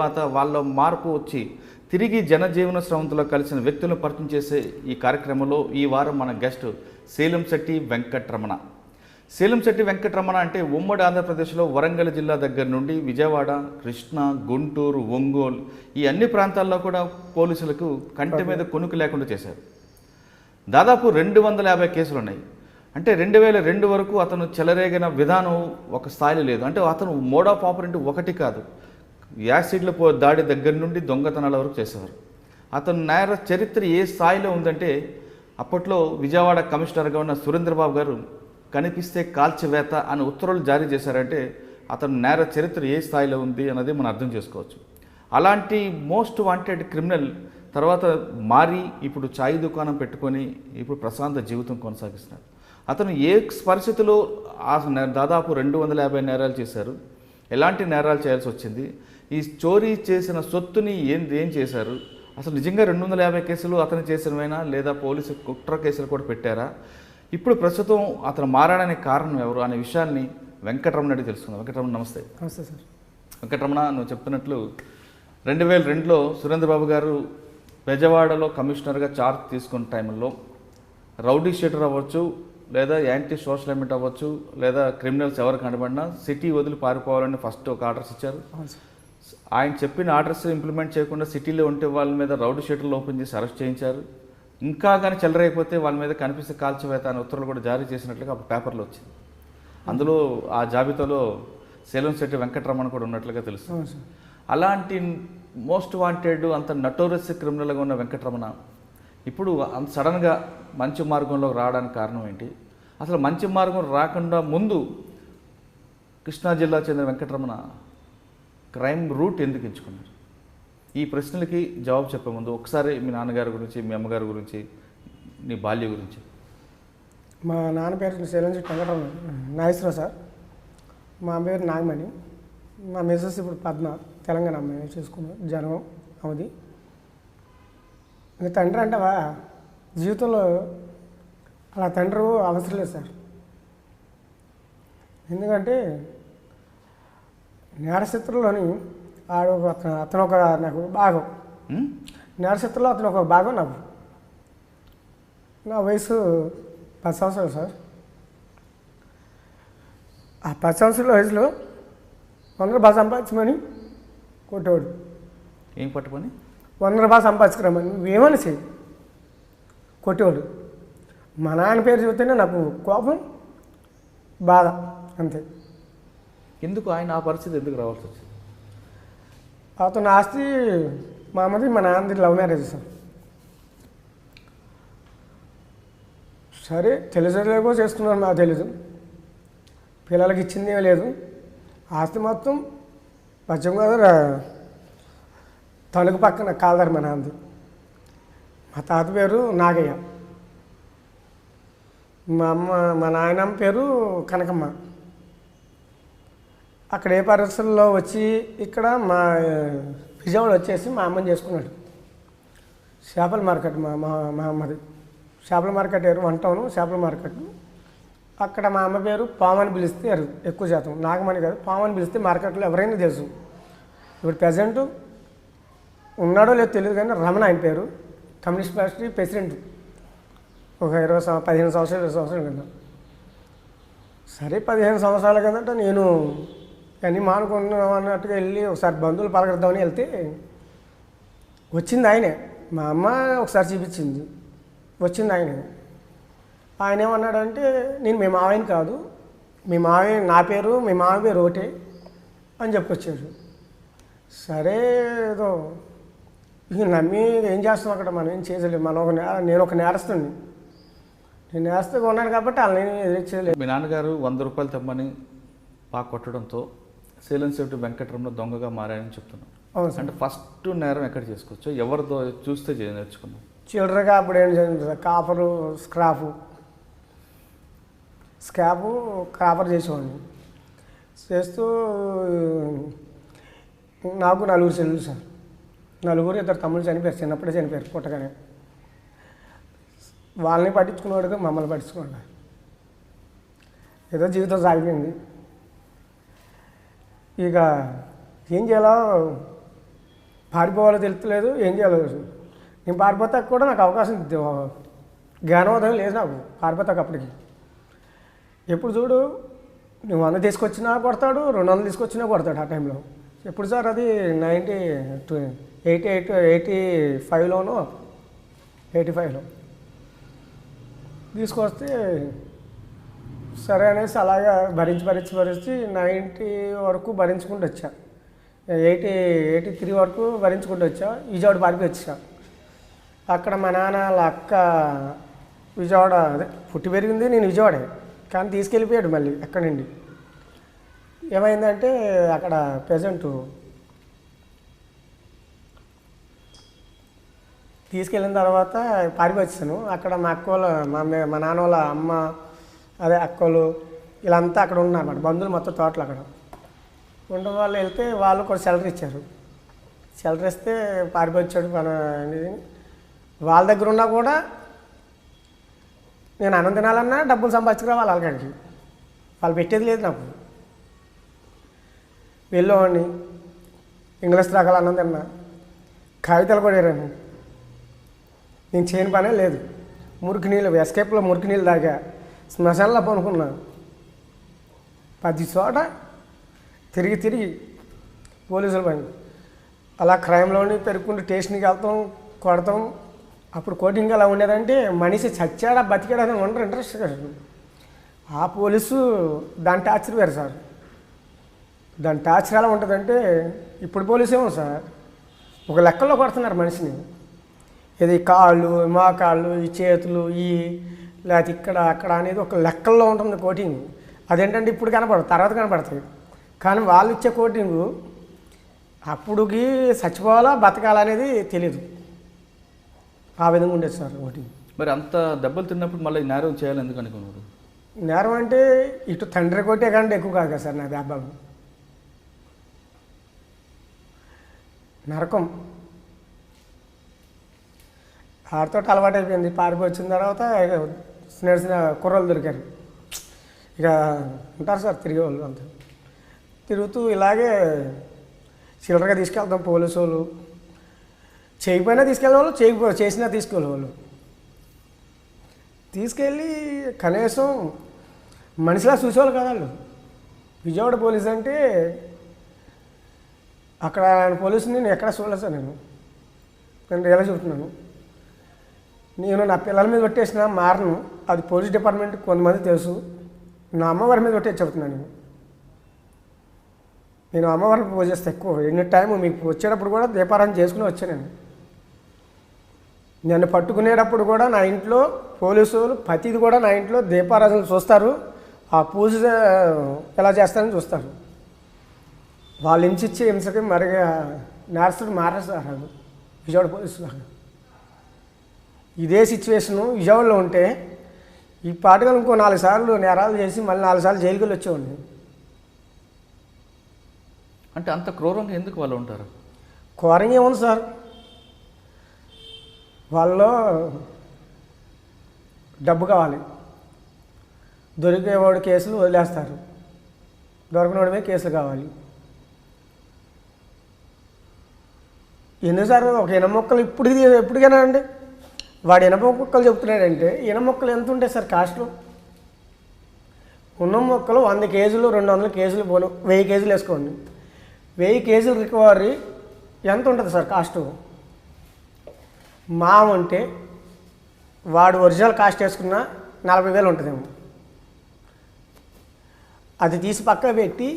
తర్వాత వాళ్ళ మార్పు వచ్చి తిరిగి జనజీవన స్రవంతిలో కలిసిన వ్యక్తులను పరిచయం చేసే ఈ కార్యక్రమంలో ఈ వారం మన గెస్ట్ సేలంశెట్టి వెంకటరమణ. సేలంశెట్టి వెంకటరమణ అంటే ఉమ్మడి ఆంధ్రప్రదేశ్లో వరంగల్ జిల్లా దగ్గర నుండి విజయవాడ, కృష్ణా, గుంటూరు, ఒంగోలు ఈ అన్ని ప్రాంతాల్లో కూడా పోలీసులకు కంటి మీద కొనుక్కు లేకుండా చేశారు. దాదాపు 250 కేసులు ఉన్నాయి. అంటే 2002 వరకు అతను చెలరేగిన విధానం ఒక స్థాయిలో లేదు. అంటే అతను మోడ్ ఆఫ్ ఆపరేంట్ ఒకటి కాదు, యాసిడ్ల దాడి దగ్గర నుండి దొంగతనాల వరకు చేసేవారు. అతను నేర చరిత్ర ఏ స్థాయిలో ఉందంటే అప్పట్లో విజయవాడ కమిషనర్గా ఉన్న సురేంద్రబాబు గారు కనిపిస్తే కాల్చివేత అని ఉత్తర్వులు జారీ చేశారంటే అతను నేర చరిత్ర ఏ స్థాయిలో ఉంది అన్నది మనం అర్థం చేసుకోవచ్చు. అలాంటి మోస్ట్ వాంటెడ్ క్రిమినల్ తర్వాత మారి ఇప్పుడు చాయ్ దుకాణం పెట్టుకొని ఇప్పుడు ప్రశాంత జీవితం కొనసాగిస్తున్నారు. అతను ఏ పరిస్థితిలో దాదాపు 250 నేరాలు చేశారు, ఎలాంటి నేరాలు చేయాల్సి వచ్చింది, ఈ చోరీ చేసిన సొత్తుని ఏం చేశారు, అసలు నిజంగా 250 కేసులు అతను చేసినవైనా లేదా పోలీసు కుట్ర కేసులు కూడా పెట్టారా, ఇప్పుడు ప్రస్తుతం అతను మారడానికి కారణం ఎవరు అనే విషయాన్ని వెంకటరమణ అడిగి తెలుసుకుందాం. వెంకటరమణ నమస్తే. నమస్తే సార్. వెంకటరమణ, నువ్వు చెప్తున్నట్లు 2002లో సురేంద్రబాబు గారు బెజవాడలో కమిషనర్గా చార్జ్ తీసుకున్న టైంలో రౌడీ షీటర్ అవ్వచ్చు, లేదా యాంటీ సోషల్ ఎలిమెంట్ అవ్వచ్చు, లేదా క్రిమినల్స్ ఎవరు కనబడినా సిటీ వదిలి పారిపోవాలని ఫస్ట్ ఒక ఆర్డర్స్ ఇచ్చారు. ఆయన చెప్పిన ఆర్డర్స్ ఇంప్లిమెంట్ చేయకుండా సిటీలో ఉంటే వాళ్ళ మీద రౌడీ షీటర్లు ఓపెన్ చేసి అరెస్ట్ చేయించారు. ఇంకా కానీ చెల్లరైపోతే వాళ్ళ మీద కనిపిస్తే కాల్చివేత అనే ఉత్తర్వులు కూడా జారీ చేసినట్లుగా అప్పుడు పేపర్లో వచ్చింది. అందులో ఆ జాబితాలో సేలంశెట్టి వెంకటరమణ కూడా ఉన్నట్లుగా తెలుస్తుంది. అలాంటి మోస్ట్ వాంటెడ్ అంత నటోరియస్ క్రిమినల్గా ఉన్న వెంకటరమణ ఇప్పుడు అంత సడన్గా మంచి మార్గంలో రావడానికి కారణం ఏంటి, అసలు మంచి మార్గం రాకుండా ముందు కృష్ణా జిల్లా చెందిన వెంకటరమణ క్రైమ్ రూట్ ఎందుకు ఎంచుకున్నారు? ఈ ప్రశ్నలకి జవాబు చెప్పే ముందు ఒకసారి మీ నాన్నగారి గురించి, మీ అమ్మగారి గురించి, నీ బాల్య గురించి. మా నాన్న పేరు సేలంశెట్టి వెంకటరమణ నాగేశ్వరరావు సార్. మా అమ్మ పేరు నాగమణి. మా మిసెస్ ఇప్పుడు పద్మ, తెలంగాణ అమ్మాయి చేసుకున్నాం, జనం అవది. ఇంకా తండ్రి అంటావా, జీవితంలో అలా తండ్రి అవసరం లేదు సార్. ఎందుకంటే నేరశత్రులోని అతను ఒక నాకు భాగం, నేరశత్రులో అతను ఒక భాగం నాకు. నా వయసు 10 సంవత్సరాలు సార్. ఆ 10 సంవత్సరాల వయసులో 100 రూపాయలు సంపాదించమని కొట్టేవాడు. ఏం పట్టుకొని 100 రూపాయలు సంపాదించుకురామని నువ్వేమని చెయ్యి కొట్టేవాడు. మా నాన్న పేరు చూస్తేనే నాకు కోపం, బాధ, అంతే. ఎందుకు ఆయన ఆ పరిస్థితి ఎందుకు రావాల్సి వచ్చింది? అతను ఆస్తి మా అమ్మది మా నాన్నది లవ్ మ్యారేజ్ సార్. సరే తెలిసేలేకో చేసుకున్నాను, నాకు తెలీదు. పిల్లలకి ఇచ్చింది లేదు. ఆస్తి మొత్తం పశ్చిమ గోదావరి తణుకు పక్కన కాలదారి మా నాన్నది. మా తాత పేరు నాగయ్య, మా నాయనమ్మ పేరు కనకమ్మ. అక్కడ ఏ పరిస్థితుల్లో వచ్చి ఇక్కడ మా విజయవాడ వచ్చేసి మా అమ్మని చేసుకున్నాడు. చేపల మార్కెట్ మా అమ్మది చేపల మార్కెట్, 1 టౌన్ చేపల మార్కెట్. అక్కడ మా అమ్మ పేరు పామని పిలిస్తే ఎక్కువ శాతం, నాగమణి కాదు, పామని పిలిస్తే మార్కెట్లో ఎవరైనా తెలుసు. ఇప్పుడు ప్రజెంట్ ఉన్నాడో లేదో తెలియదు కానీ రమణ ఆయన పేరు, కమ్యూనిస్ట్ పార్టీ ప్రెసిడెంట్ ఒక 15 సంవత్సరాలు 20 సంవత్సరాల కింద. సరే 15 సంవత్సరాల కిందట నేను అన్నీ మానుకున్నాం అన్నట్టుగా వెళ్ళి ఒకసారి బంధువులు పలకరిద్దామని వెళ్తే వచ్చింది ఆయనే. మా అమ్మ ఒకసారి చూపించింది, వచ్చింది ఆయనే. ఆయన ఏమన్నాడంటే నేను మీ మావయ్యని కాదు, మీ మావయ్య నా పేరు మీ మావయ్య పేరు ఒకటే అని చెప్పుకొచ్చాడు. సరే ఏదో ఇక నమ్మి ఏం చేస్తాం, అక్కడ మనం ఏం చేయలేదు. నేను ఒక నేరస్తుని, నేను నేరస్తుగా ఉన్నాను కాబట్టి వాళ్ళని ఎదిరించలేదు. మీ నాన్నగారు 100 రూపాయలు తెమ్మని బాగా కొట్టడంతో సేలంశెట్టి వెంకటరమణ దొంగగా మారాయని చెప్తున్నాను. అవును సార్. అంటే ఫస్ట్ నేరం ఎక్కడ చేసుకోవచ్చు, ఎవరితో చూస్తే నేర్చుకున్నాం? చిల్లరగా అప్పుడు ఏం చేయండి సార్, కాపరు కాపర్ చేసేవాడిని. చేస్తూ నాకు 4 చెల్లెలు సార్. 4 2 తమ్ముళ్ళు చనిపోయారు, చిన్నప్పుడే చనిపోయారు పుట్టగానే. వాళ్ళని పట్టించుకునేవాడుగా మమ్మల్ని పట్టించుకున్నాడు. ఏదో జీవితం సాగిపోయింది. ఇక ఏం చేయాలో పారిపోవాలో తెలుస్తలేదు, ఏం చేయాలో తెలుసు. నేను పారిపోతా కూడా నాకు అవకాశం జ్ఞానోదయం లేదు నాకు పారిపోతాకు అప్పటికి. ఎప్పుడు చూడు నువ్వు 100 తీసుకొచ్చినా కొడతాడు, 200 తీసుకొచ్చినా కొడతాడు ఆ టైంలో. ఎప్పుడు సార్ అది 85లోనో 85లో తీసుకొస్తే సరే అనేసి అలాగా భరించి 90 వరకు భరించుకుంటూ వచ్చా. 83 వరకు భరించుకుంటూ వచ్చా. విజయవాడ పారిపోయి వచ్చా. అక్కడ మా నాన్న వాళ్ళ అక్క విజయవాడ అదే పుట్టి పెరిగింది నేను విజయవాడే, కానీ తీసుకెళ్ళిపోయాడు మళ్ళీ అక్కడి నుండి. ఏమైందంటే అక్కడ ప్రజెంట్ తీసుకెళ్ళిన తర్వాత పారిపోయి వచ్చాను. అక్కడ మా అక్క వాళ్ళ మా నాన్న వాళ్ళ అమ్మ అదే అక్కలు వీళ్ళంతా అక్కడ ఉన్నారన్నమాట, బంధువులు మొత్తం తోటలు అక్కడ ఉండడం వల్ల వెళ్తే వాళ్ళు కూడా షెల్టర్ ఇచ్చారు. షెల్టర్ ఇస్తే పారిపోయి వచ్చాడు అనేది. వాళ్ళ దగ్గర ఉన్నా కూడా నేను అన్నం తినాలన్నా డబ్బులు సంపాదించుకురావాలి వాళ్ళకాడికి, వాళ్ళు పెట్టేది లేదు నాకు. వెళ్ళేవాడిని, ఇంగ్లీష్ రకాల అన్నం తిన్నా, కాగితాలు కూడా ఏరాను. నేను చేయని పనే లేదు. మురికి నీళ్ళు ఎస్కేప్లో మురికి నీళ్ళు తాగా, శ్మశానంలో పనుకున్నా. 10 చోట తిరిగి పోలీసుల పని అలా క్రైమ్లోని పెరుక్కుంటూ స్టేషన్కి వెళ్తాం, కొడతాం. అప్పుడు కోటింగ్ ఎలా ఉండేదంటే మనిషి చచ్చాడా బతికాడా అని ఉండరు ఇంట్రెస్ట్ కాదు. ఆ పోలీసు దాని టార్చర్ వేరు సార్. దాని టార్చర్ ఎలా ఉంటుందంటే ఇప్పుడు పోలీసు ఏమో సార్ ఒక లెక్కల్లో కొడుతున్నారు మనిషిని. ఇది కాళ్ళు, మోకాళ్ళు, ఈ చేతులు, ఈ లేకపోతే ఇక్కడ అక్కడ అనేది ఒక లెక్కల్లో ఉంటుంది కోటింగ్. అదేంటంటే ఇప్పుడు కనపడదు, తర్వాత కనపడుతుంది. కానీ వాళ్ళు ఇచ్చే కోటింగు అప్పుడుకి చచ్చిపోవాలా బతకాలా అనేది తెలియదు. ఆ విధంగా ఉండేది సార్ కోటింగ్. మరి అంత దెబ్బలు తిన్నప్పుడు మళ్ళీ నేరం చేయాలి ఎందుకు అనుకున్నారు? నేరం అంటే ఇటు తండ్రి కొట్టే కంటే ఎక్కువ కాదు కదా సార్ నాది అబ్బాయి. నరకం ఆడితో అలవాటు అయిపోయింది. పారిపోయి వచ్చిన తర్వాత నడిచిన కుర్రలు దొరికారు. ఇక ఉంటారు సార్ తిరిగే వాళ్ళు అంతా. తిరుగుతూ ఇలాగే చిల్లరగా తీసుకెళ్తాం పోలీసు వాళ్ళు. చేయకపోయినా తీసుకెళ్ళేవాళ్ళు, చేసినా తీసుకెళ్ళేవాళ్ళు. తీసుకెళ్ళి కనీసం మనిషిలా చూసేవాళ్ళు కదా వాళ్ళు. విజయవాడ పోలీస్ అంటే అక్కడ పోలీసుని నేను ఎక్కడ చూడలేదు సార్. నేను ఎలా చెబుతున్నాను, నేను నా పిల్లల మీద కొట్టేసిన మారను. అది పోలీస్ డిపార్ట్మెంట్ కొంతమంది తెలుసు. నా అమ్మవారి మీద కొట్టేసి చెబుతున్నాను. నేను అమ్మవారికి పూజ చేస్తే ఎక్కువ ఎన్ని టైం మీకు వచ్చేటప్పుడు కూడా దీపారాధన చేసుకుని వచ్చాను. నన్ను పట్టుకునేటప్పుడు కూడా నా ఇంట్లో పోలీసు వాళ్ళు ప్రతిది కూడా నా ఇంట్లో దీపారాధన చూస్తారు. ఆ పూజ ఎలా చేస్తారని చూస్తారు. వాళ్ళు హింసించే హింసకి మరిగా నేరస్తుడు మారేస్తారు విజయవాడ పోలీసులు. ఇదే సిచ్యువేషను విజయవాడలో ఉంటే ఈ పాటగా ఇంకో 4 సార్లు నేరాలు చేసి మళ్ళీ 4 సార్లు జైలుకి వచ్చేవాడిని. అంటే అంత క్రూరంగా ఎందుకు వాళ్ళు ఉంటారు? ఘోరంగా ఏముంది సార్, వాళ్ళలో డబ్బు కావాలి. దొరికేవాడు కేసులు వదిలేస్తారు, దొరకనోడమే కేసులు కావాలి. ఎన్నిసార్లు ఒక ఇనప మొక్కలు ఎప్పటికైనా అండి వాడు ఇనప మొక్కలు చెప్తున్నాడంటే ఇనప మొక్కలు ఎంత ఉంటాయి సార్ కాస్ట్లు? ఉన్న మొక్కలు 100 కేజీలు 200 కేజీలు పోను 1000 కేజీలు వేసుకోండి. 1000 కేజీలు రికవరీ ఎంత ఉంటుంది సార్ కాస్టు? అంటే వాడు ఒరిజినల్ కాస్ట్ వేసుకున్న 40,000 ఉంటుందేమో. అది తీసి పక్క పెట్టి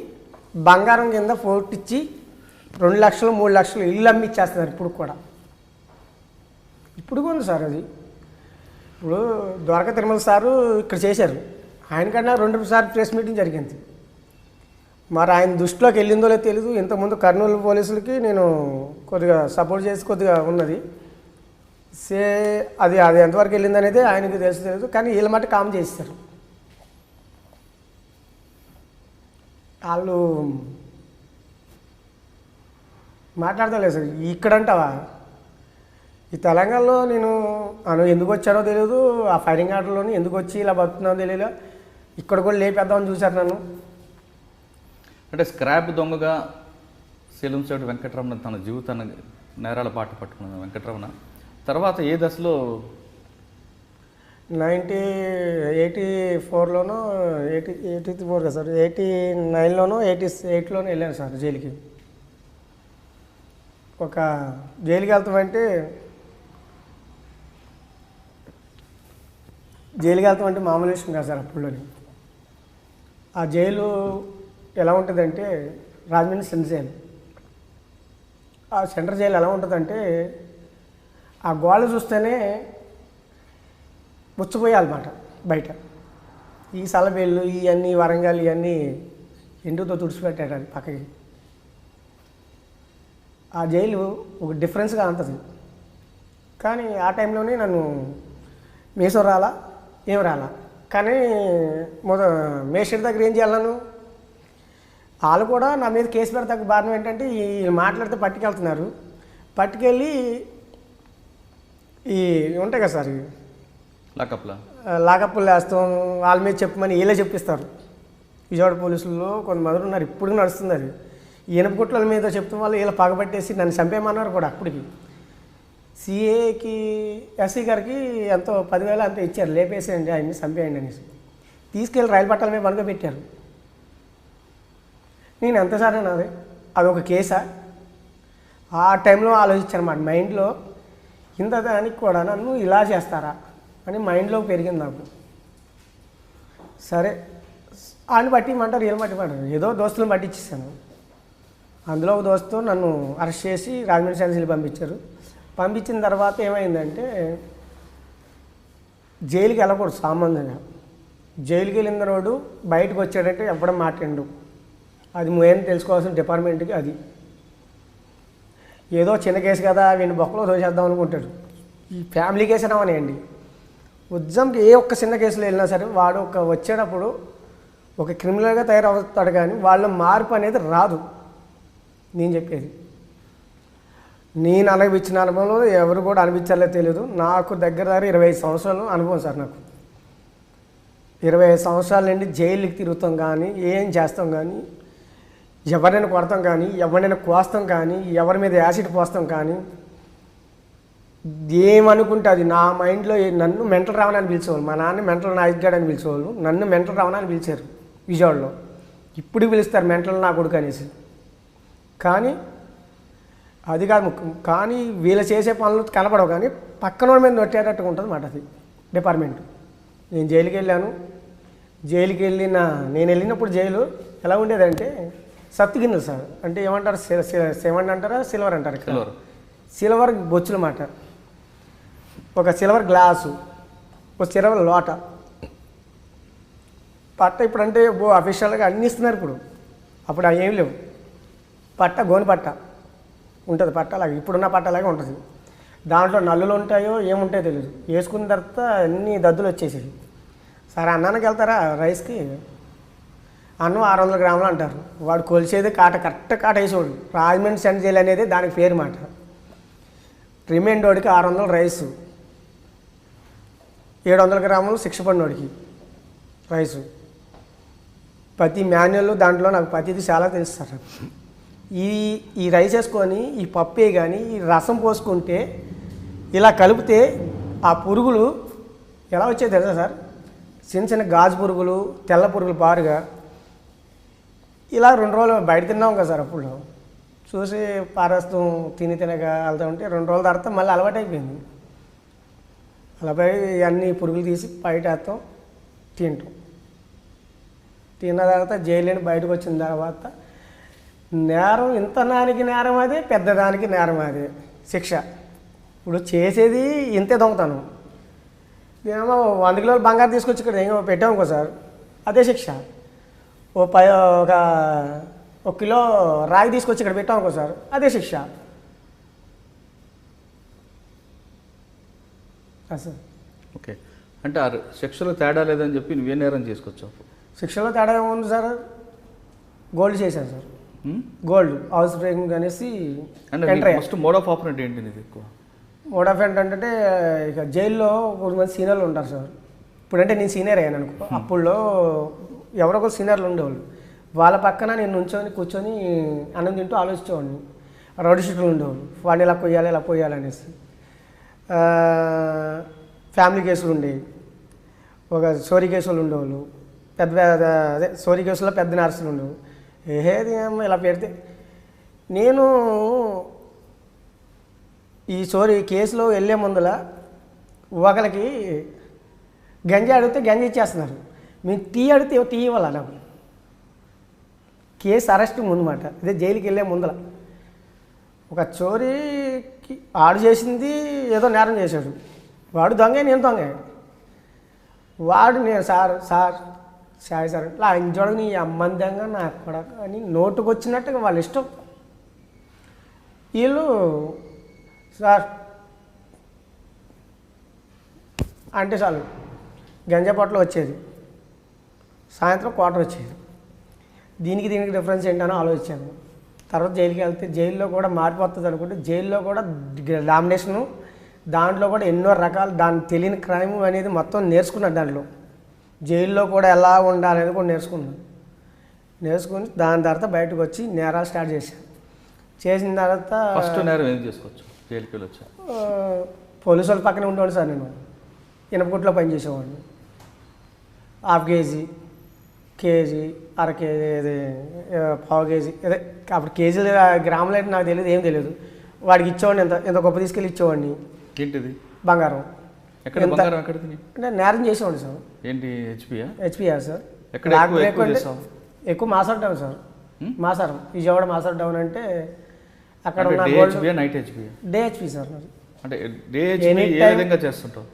బంగారం కింద ఫోర్ట్ ఇచ్చి 2 లక్షలు 3 లక్షలు ఇల్లు అమ్మిచ్చేస్తున్నారు ఇప్పుడు కూడా. ఇప్పుడు ఉంది సార్ అది. ఇప్పుడు ద్వారకా తిరుమల సారు ఇక్కడ చేశారు, ఆయనకన్నా 2 సార్లు ప్రెస్ మీటింగ్ జరిగింది. మరి ఆయన దృష్టిలోకి వెళ్ళిందో లేదో తెలీదు. ఇంతకుముందు కర్నూలు పోలీసులకి నేను కొద్దిగా సపోర్ట్ చేసి కొద్దిగా ఉన్నది. అది ఎంతవరకు వెళ్ళింది అనేది ఆయనకి తెలియదు. కానీ వీళ్ళ మాట కామ్ చేస్తారు. వాళ్ళు మాట్లాడతలేదు సార్. ఇక్కడంటావా ఈ తెలంగాణలో నేను ఎందుకు వచ్చానో తెలియదు. ఆ ఫైరింగ్ ఆర్డర్లోని ఎందుకు వచ్చి ఇలా బతుకున్నానో తెలియదు. ఇక్కడ కూడా లేపేద్దామని చూశారు నన్ను. అంటే స్క్రాప్ దొంగగా సేలం సెట్ వెంకటరమణ తన జీవితాన్ని నేరాల బాట పట్టుకున్న వెంకటరమణ తర్వాత ఏ దశలో 84లోనో 84 కదా సార్, 89లోనో 88లోనో వెళ్ళాను సార్ జైలుకి. ఒక జైలుకి వెళ్తామంటే మామూలు విషయం కాదు సార్ అప్పుడులోని. ఆ జైలు ఎలా ఉంటుందంటే రాజమండ్రి సెంట్రల్ జైలు. ఆ సెంట్రల్ జైలు ఎలా ఉంటుందంటే ఆ గోడ చూస్తేనే ముచ్చిపోయాలన్నమాట. బయట ఈ సలబేళ్ళు ఇవన్నీ వరంగల్ ఇవన్నీ ఎండుతో తుడిచిపెట్టాడు అది పక్కకి. ఆ జైలు ఒక డిఫరెన్స్గా ఉంటుంది. కానీ ఆ టైంలోనే నన్ను మీసం రాలా ఏం రాలా. కానీ మేషర్ దగ్గర ఏం చేయాలి నన్ను, వాళ్ళు కూడా నా మీద కేసు పెడతాక బాధం ఏంటంటే ఈ మాట్లాడితే పట్టుకెళ్తున్నారు. పట్టుకెళ్ళి ఈ ఉంటాయి కదా సార్ లాకప్లు వేస్తాం, వాళ్ళ మీద చెప్పమని వీళ్ళే చెప్పిస్తారు. విజయవాడ పోలీసుల్లో కొంతమంది ఉన్నారు, ఇప్పుడు నడుస్తుంది అది. ఈనప కుట్ల మీద చెప్తాం వాళ్ళు వీళ్ళు పగబట్టేసి నన్ను చంపేయమన్నారు కూడా. అప్పటికి సిఏకి ఎస్సీ గారికి ఎంతో 10,000 అంతా ఇచ్చారు, లేపేసేయండి ఆయన్ని చంపేయండి అనేసి. తీసుకెళ్ళి రైలు పట్టాల మీద పడుకోబెట్టారు. నేను ఎంతసారి నాది అదొక కేసా ఆ టైంలో ఆలోచించాను అన్నమాట మైండ్లో. ఇంత దానికి కూడా నన్ను ఇలా చేస్తారా అని మైండ్లో పెరిగింది నాకు. సరే ఆయన పట్టిమంటారు వీళ్ళు పట్టిమంటారు, ఏదో దోస్తులను పట్టించేసాను. అందులో ఒక దోస్తు నన్ను అరెస్ట్ చేసి రాజమండ్రి సెన్సిల్ పంపించారు. పంపించిన తర్వాత ఏమైందంటే జైలుకి వెళ్ళకూడదు సామాన్యంగా. జైలుకి వెళ్ళిన రోడ్డు బయటకు వచ్చాడంటే ఎవ్వడం మాట్లాడు. అది మెయిన్ తెలుసుకోవాల్సిన డిపార్ట్మెంట్కి అది. ఏదో చిన్న కేసు కదా వీడిని బొక్కలో తోసేద్దాం అనుకుంటాడు. ఈ ఫ్యామిలీ కేసు రావనేయండి, ఉద్యమంకి ఏ ఒక్క చిన్న కేసులో వెళ్ళినా సరే వాడు వచ్చేటప్పుడు ఒక క్రిమినల్గా తయారవుతాడు, కానీ వాళ్ళ మార్పు అనేది రాదు. నేను చెప్పేది నేను అనుభవించిన అనుభవంలో ఎవరు కూడా అనిపించాలో తెలియదు. నాకు దగ్గర 25 సంవత్సరాలు అనుభవం సార్. నాకు 25 సంవత్సరాల నుండి జైలుకి తిరుగుతాం కానీ ఏం చేస్తాం కానీ, ఎవరైనా కొడతాం కానీ, ఎవరైనా కోస్తాం కానీ, ఎవరి మీద యాసిడ్ పోస్తాం కానీ, ఏమనుకుంటే అది నా మైండ్లో. నన్ను మెంటల్ రావణని పిలిచేవాళ్ళు, మా నాన్న మెంటల్ నాయకుడు అని పిలిచేవాళ్ళు, నన్ను మెంటల్ రావణని పిలిచారు విజయవాడలో. ఇప్పుడు పిలుస్తారు మెంటల్ నా కొడుకు అనేసి. కానీ అది కాదు ముఖ్యం. కానీ వీళ్ళు చేసే పనులు కనపడవు, కానీ పక్కన మీద నొట్టేటట్టుగా ఉంటుంది మాట అది డిపార్ట్మెంట్. నేను జైలుకి వెళ్ళాను. జైలుకి నేను వెళ్ళినప్పుడు జైలు ఎలా ఉండేదంటే సత్తు గిన్నెలు సార్. అంటే ఏమంటారు, సెవెంట్ అంటారా సిల్వర్ అంటారు ఇక్కడ. సిల్వర్ బొచ్చుల మాట, ఒక సిల్వర్ గ్లాసు, ఒక సిల్వర్ లోట, పట్ట. ఇప్పుడు అంటే అఫీషియల్గా అన్నీ ఇస్తున్నారు ఇప్పుడు. అప్పుడు అవి ఏమి లేవు. పట్ట గోని పట్ట ఉంటుంది, పట్టలాగా ఇప్పుడున్న పట్టలాగే ఉంటుంది. దాంట్లో నల్లులు ఉంటాయో ఏముంటాయో తెలియదు. వేసుకున్న తర్వాత అన్ని దద్దులు వచ్చేసేది. సరే అన్నానికి వెళ్తారా రైస్కి, అన్నం 600 గ్రాములు అంటారు. వాడు కొలిసేది కరెక్ట్ కాట వేసేవాడు. రాజమండ్రి సెంట్రల్ జైలు అనేది దానికి పేరు మాట. రిమైండ్ వాడికి 600 రైసు, 700 గ్రాములు శిక్ష పడినోడికి రైసు. ప్రతి మాన్యువల్ దాంట్లో నాకు ప్రతిదీ చాలా తెలుసు సార్. ఈ రైస్ వేసుకొని ఈ పప్పే కానీ ఈ రసం పోసుకుంటే ఇలా కలిపితే ఆ పురుగులు ఎలా వచ్చాయి తెలుసా సార్? చిన్న చిన్న గాజు పురుగులు, తెల్ల పురుగులు పారుగా ఇలా 2 రోజులు బయట తిన్నాం కదా సార్. అప్పుడు చూసి పారేస్తాం, తినగా వెళ్తూ ఉంటే 2 రోజుల తర్వాత మళ్ళీ అలవాటు అయిపోయింది. అలాపై అన్ని పురుగులు తీసి బయట వేస్తాం, తింటాం. తిన్న తర్వాత జైలు బయటకు వచ్చిన తర్వాత నేరం ఇంత దానికి నేరం అదే, పెద్దదానికి నేరం అదే శిక్ష. ఇప్పుడు చేసేది ఇంతే దొంగతనం. ఏమో 100 కిలోలు బంగారు తీసుకొచ్చి ఇక్కడ ఏమో పెట్టామనుకో సార్, అదే శిక్ష. ఒక 1 కిలో రాగి తీసుకొచ్చి ఇక్కడ పెట్టామనుకో సార్, అదే శిక్ష. సార్ ఓకే, అంటే ఆ శిక్షలో తేడా లేదని చెప్పి నువ్వే నేరం చేసుకొచ్చావు? శిక్షలో తేడా ఏముంది సార్? గోల్డ్ చేశాను సార్. గోల్డ్ హౌస్ బ్రేకింగ్ అనేసి. ఫస్ట్ మోడ్ ఆఫ్ ఆపరేట్ ఏంటి నీది? ఎక్కువ మోడ్ ఆఫ్ ఏంటంటే ఇక జైల్లో కొంతమంది సీనియర్లు ఉంటారు సార్. ఇప్పుడంటే నేను సీనియర్ అయ్యాను అనుకో, అప్పుడులో ఎవరో ఒక సీనియర్లు ఉండేవాళ్ళు. వాళ్ళ పక్కన నేను కూర్చొని అన్నం తింటూ ఆలోచించేవాడిని. రౌడీ షీట్లు ఉండేవాళ్ళు, వాడిని ఇలా కొయ్యాలి అనేసి. ఫ్యామిలీ కేసులు ఉండేవి, ఒక సోరీ కేసులు ఉండేవాళ్ళు, అదే సోరీ కేసులో పెద్ద నర్సులు ఉండేవి. ఏది ఇలా పెడితే నేను ఈ కేసులో వెళ్ళే ముందల ఒకరికి గంజి అడిగితే గంజి ఇచ్చేస్తున్నారు, మేము టీ అడిగితే టీ ఇవ్వాలి నాకు. కేసు అరెస్ట్ ముందన్నమాట, అదే జైలుకి వెళ్ళే ముందల. ఒక చోరీకి ఆడు చేసింది ఏదో నేరం చేశాడు, వాడు దొంగే నేను దొంగే. వాడు నేను సార్ సార్ ఇట్లా అంజోడు నీ అమ్మందంగా నా కొడక అని నోటుకు వచ్చినట్టుగా వాళ్ళ ఇష్టం. వీళ్ళు సార్ అంటే చాలు గంజా పొట్టలు వచ్చేది, సాయంత్రం క్వార్టర్ వచ్చేది. దీనికి డిఫరెన్స్ ఏంటనో ఆలోచించాను. తర్వాత జైలుకి వెళ్తే జైల్లో కూడా మారిపోతుంది అనుకుంటే జైల్లో కూడా డామినేషను, దాంట్లో కూడా ఎన్నో రకాలు దాని తెలియని క్రైమ్ అనేది మొత్తం నేర్చుకున్నాను. దాంట్లో జైల్లో కూడా ఎలా ఉండాలనేది కూడా నేర్చుకుని దాని తర్వాత బయటకు వచ్చి నేరాలు స్టార్ట్ చేసిన తర్వాత ఫస్ట్ నేరం ఏం చేసుకోవచ్చు జైలుకి వెళ్ళొచ్చా? పోలీసు వాళ్ళ పక్కనే ఉండేవాడు సార్. నేను ఇనపగుట్లో పనిచేసేవాడిని. హాఫ్ కేజీ అర కేజీ పావు కేజీ అదే అప్పుడు కేజీలు గ్రాములు అయితే నాకు తెలియదు, ఏం తెలియదు. వాడికి ఇచ్చేవాడిని, ఎంత గొప్ప తీసుకెళ్ళి ఇచ్చేవాడిని. ఏంటిది? బంగారం. అంటే నేరం చేసేవాడిని సార్. ఏంటి? హెచ్పియా సార్. ఎక్కువ మాసర్ డౌన్ సార్. మాసారం, విజయవాడ మాసార్ డౌన్ అంటే అక్కడ ఉన్న డే హెచ్పి సార్. అంటే డే హెచ్పి ఏ విధంగా చేస్తుంటావు?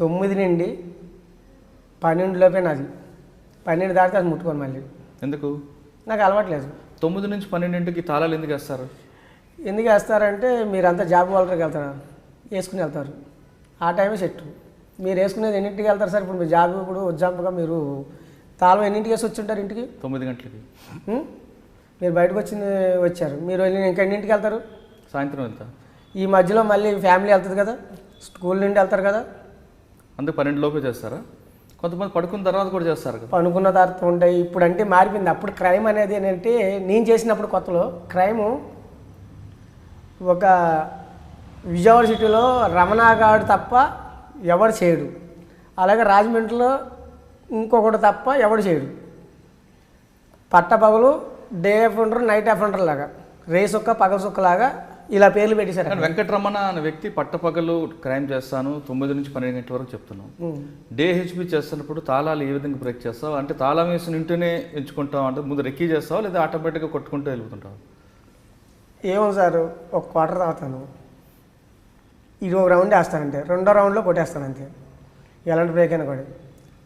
9 నుండి 12 లోపే నాది. 12 దాటితే అది ముట్టుకోను మళ్ళీ. ఎందుకు? నాకు అలవాట్లేదు. 9 నుంచి 12కి తాళాలు ఎందుకు వేస్తారు? ఎందుకు వేస్తారంటే మీరంతా జాబ్ వాళ్ళకి వెళ్తారు, వేసుకుని వెళ్తారు. ఆ టైమే సెట్. మీరు వేసుకునేది ఎన్నింటికి వెళ్తారు సార్? ఇప్పుడు మీరు జాబ్ ఇప్పుడు ఎగ్జాంపుల్గా మీరు తాళం ఎన్నింటికి వేసి వచ్చి ఉంటారు ఇంటికి? 9 గంటలకి. మీరు బయటకు వచ్చారు, మీరు ఇంకా ఎన్నింటికి వెళ్తారు? సాయంత్రం వెళ్తారు. ఈ మధ్యలో మళ్ళీ ఫ్యామిలీ వెళ్తుంది కదా, స్కూల్ నుండి వెళ్తారు కదా, అందుకు 12 లోపే చేస్తారా? కొంతమంది పడుకున్న తర్వాత కూడా చేస్తారు కదా. పడుకున్న తర్వాత ఉంటాయి. ఇప్పుడు అంటే మారిపోయింది. అప్పుడు క్రైమ్ అనేది ఏంటంటే నేను చేసినప్పుడు కొత్తలో క్రైము ఒక విజయవాడ సిటీలో రమణాగాడు తప్ప ఎవడు చేయడు, అలాగే రాజమండ్రిలో ఇంకొకటి తప్ప ఎవడు చేయడు. పట్టపగలు డే అఫెండర్ నైట్ అఫెండర్ లాగా, రేసొక్క పగల సొక్కలాగా ఇలా పేర్లు పెట్టేశారు. వెంకటరమణ అనే వ్యక్తి పట్టపగలు క్రైమ్ చేస్తాను 9 నుంచి 12 గంటల వరకు చెప్తున్నాం. డే హెచ్పి చేస్తున్నప్పుడు తాళాలు ఏ విధంగా బ్రేక్ చేస్తావు? అంటే తాళం వేసిన ఇంటనే ఎంచుకుంటావు, అంటే ముందు రెక్కీ చేస్తావు లేదా ఆటోమేటిక్గా కొట్టుకుంటూ వెళ్ళిపోతుంటావు? ఏమో సార్, ఒక క్వార్టర్ తాగుతాను, ఇది ఒక రౌండ్ వేస్తానంటే, రెండో రౌండ్లో కొట్టేస్తాను అంతే. ఎలాంటి బ్రేక్ అయినా కూడా.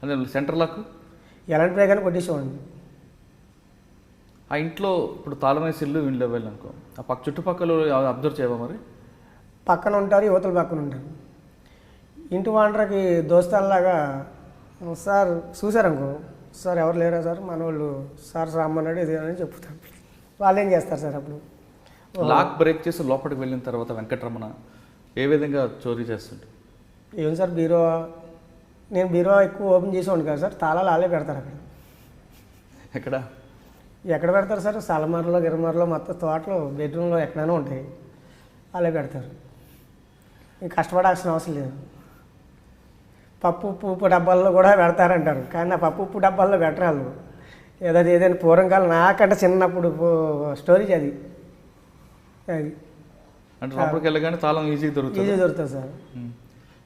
అంటే సెంటర్ లాక్ ఎలాంటి బ్రేక్ అయినా కొట్టేసేవాడిని. ఆ ఇంట్లో ఇప్పుడు తాళం వేసి ఇల్లు వీళ్ళు వెళ్ళనుకో, ఆ చుట్టుపక్కల అబ్జర్వ్ చేయవా? మరి పక్కన ఉంటారు, యువతల పక్కన ఉంటారు. ఇంటి వాండర్కి దోస్తాలలాగా సార్ చూసారనుకో, సార్ ఎవరు లేరా సార్, మన వాళ్ళు సార్ రమ్మన్నాడు ఇది అని చెప్తారు. వాళ్ళు ఏం చేస్తారు సార్ అప్పుడు? లాక్ బ్రేక్ చేసి లోపలికి వెళ్ళిన తర్వాత వెంకటరమణ ఏ విధంగా చోరీ చేస్తుంటారు? ఏం సార్, నేను బీరో ఎక్కువ ఓపెన్ చేసేవాడిని కదా సార్, తాళాలు వాళ్ళే పెడతారు అక్కడ. ఎక్కడ పెడతారు సార్? సలమర్లో గిరమర్లో మొత్తం తోటలో బెడ్రూమ్లో ఎక్కడైనా ఉంటాయి, వాళ్ళే పెడతారు. ఇంక కష్టపడాల్సిన అవసరం లేదు. పప్పు ఉప్పు డబ్బాల్లో కూడా పెడతారంటారు, కానీ ఆ పప్పు ఉప్పు డబ్బాల్లో పెట్టరు వాళ్ళు. ఏదైనా పూర్వకాలం నాకంటే చిన్నప్పుడు స్టోరీజ్ అది. అంటే లోపలికి వెళ్ళగానే తాళం ఈజీగా దొరుకుతుంది సార్.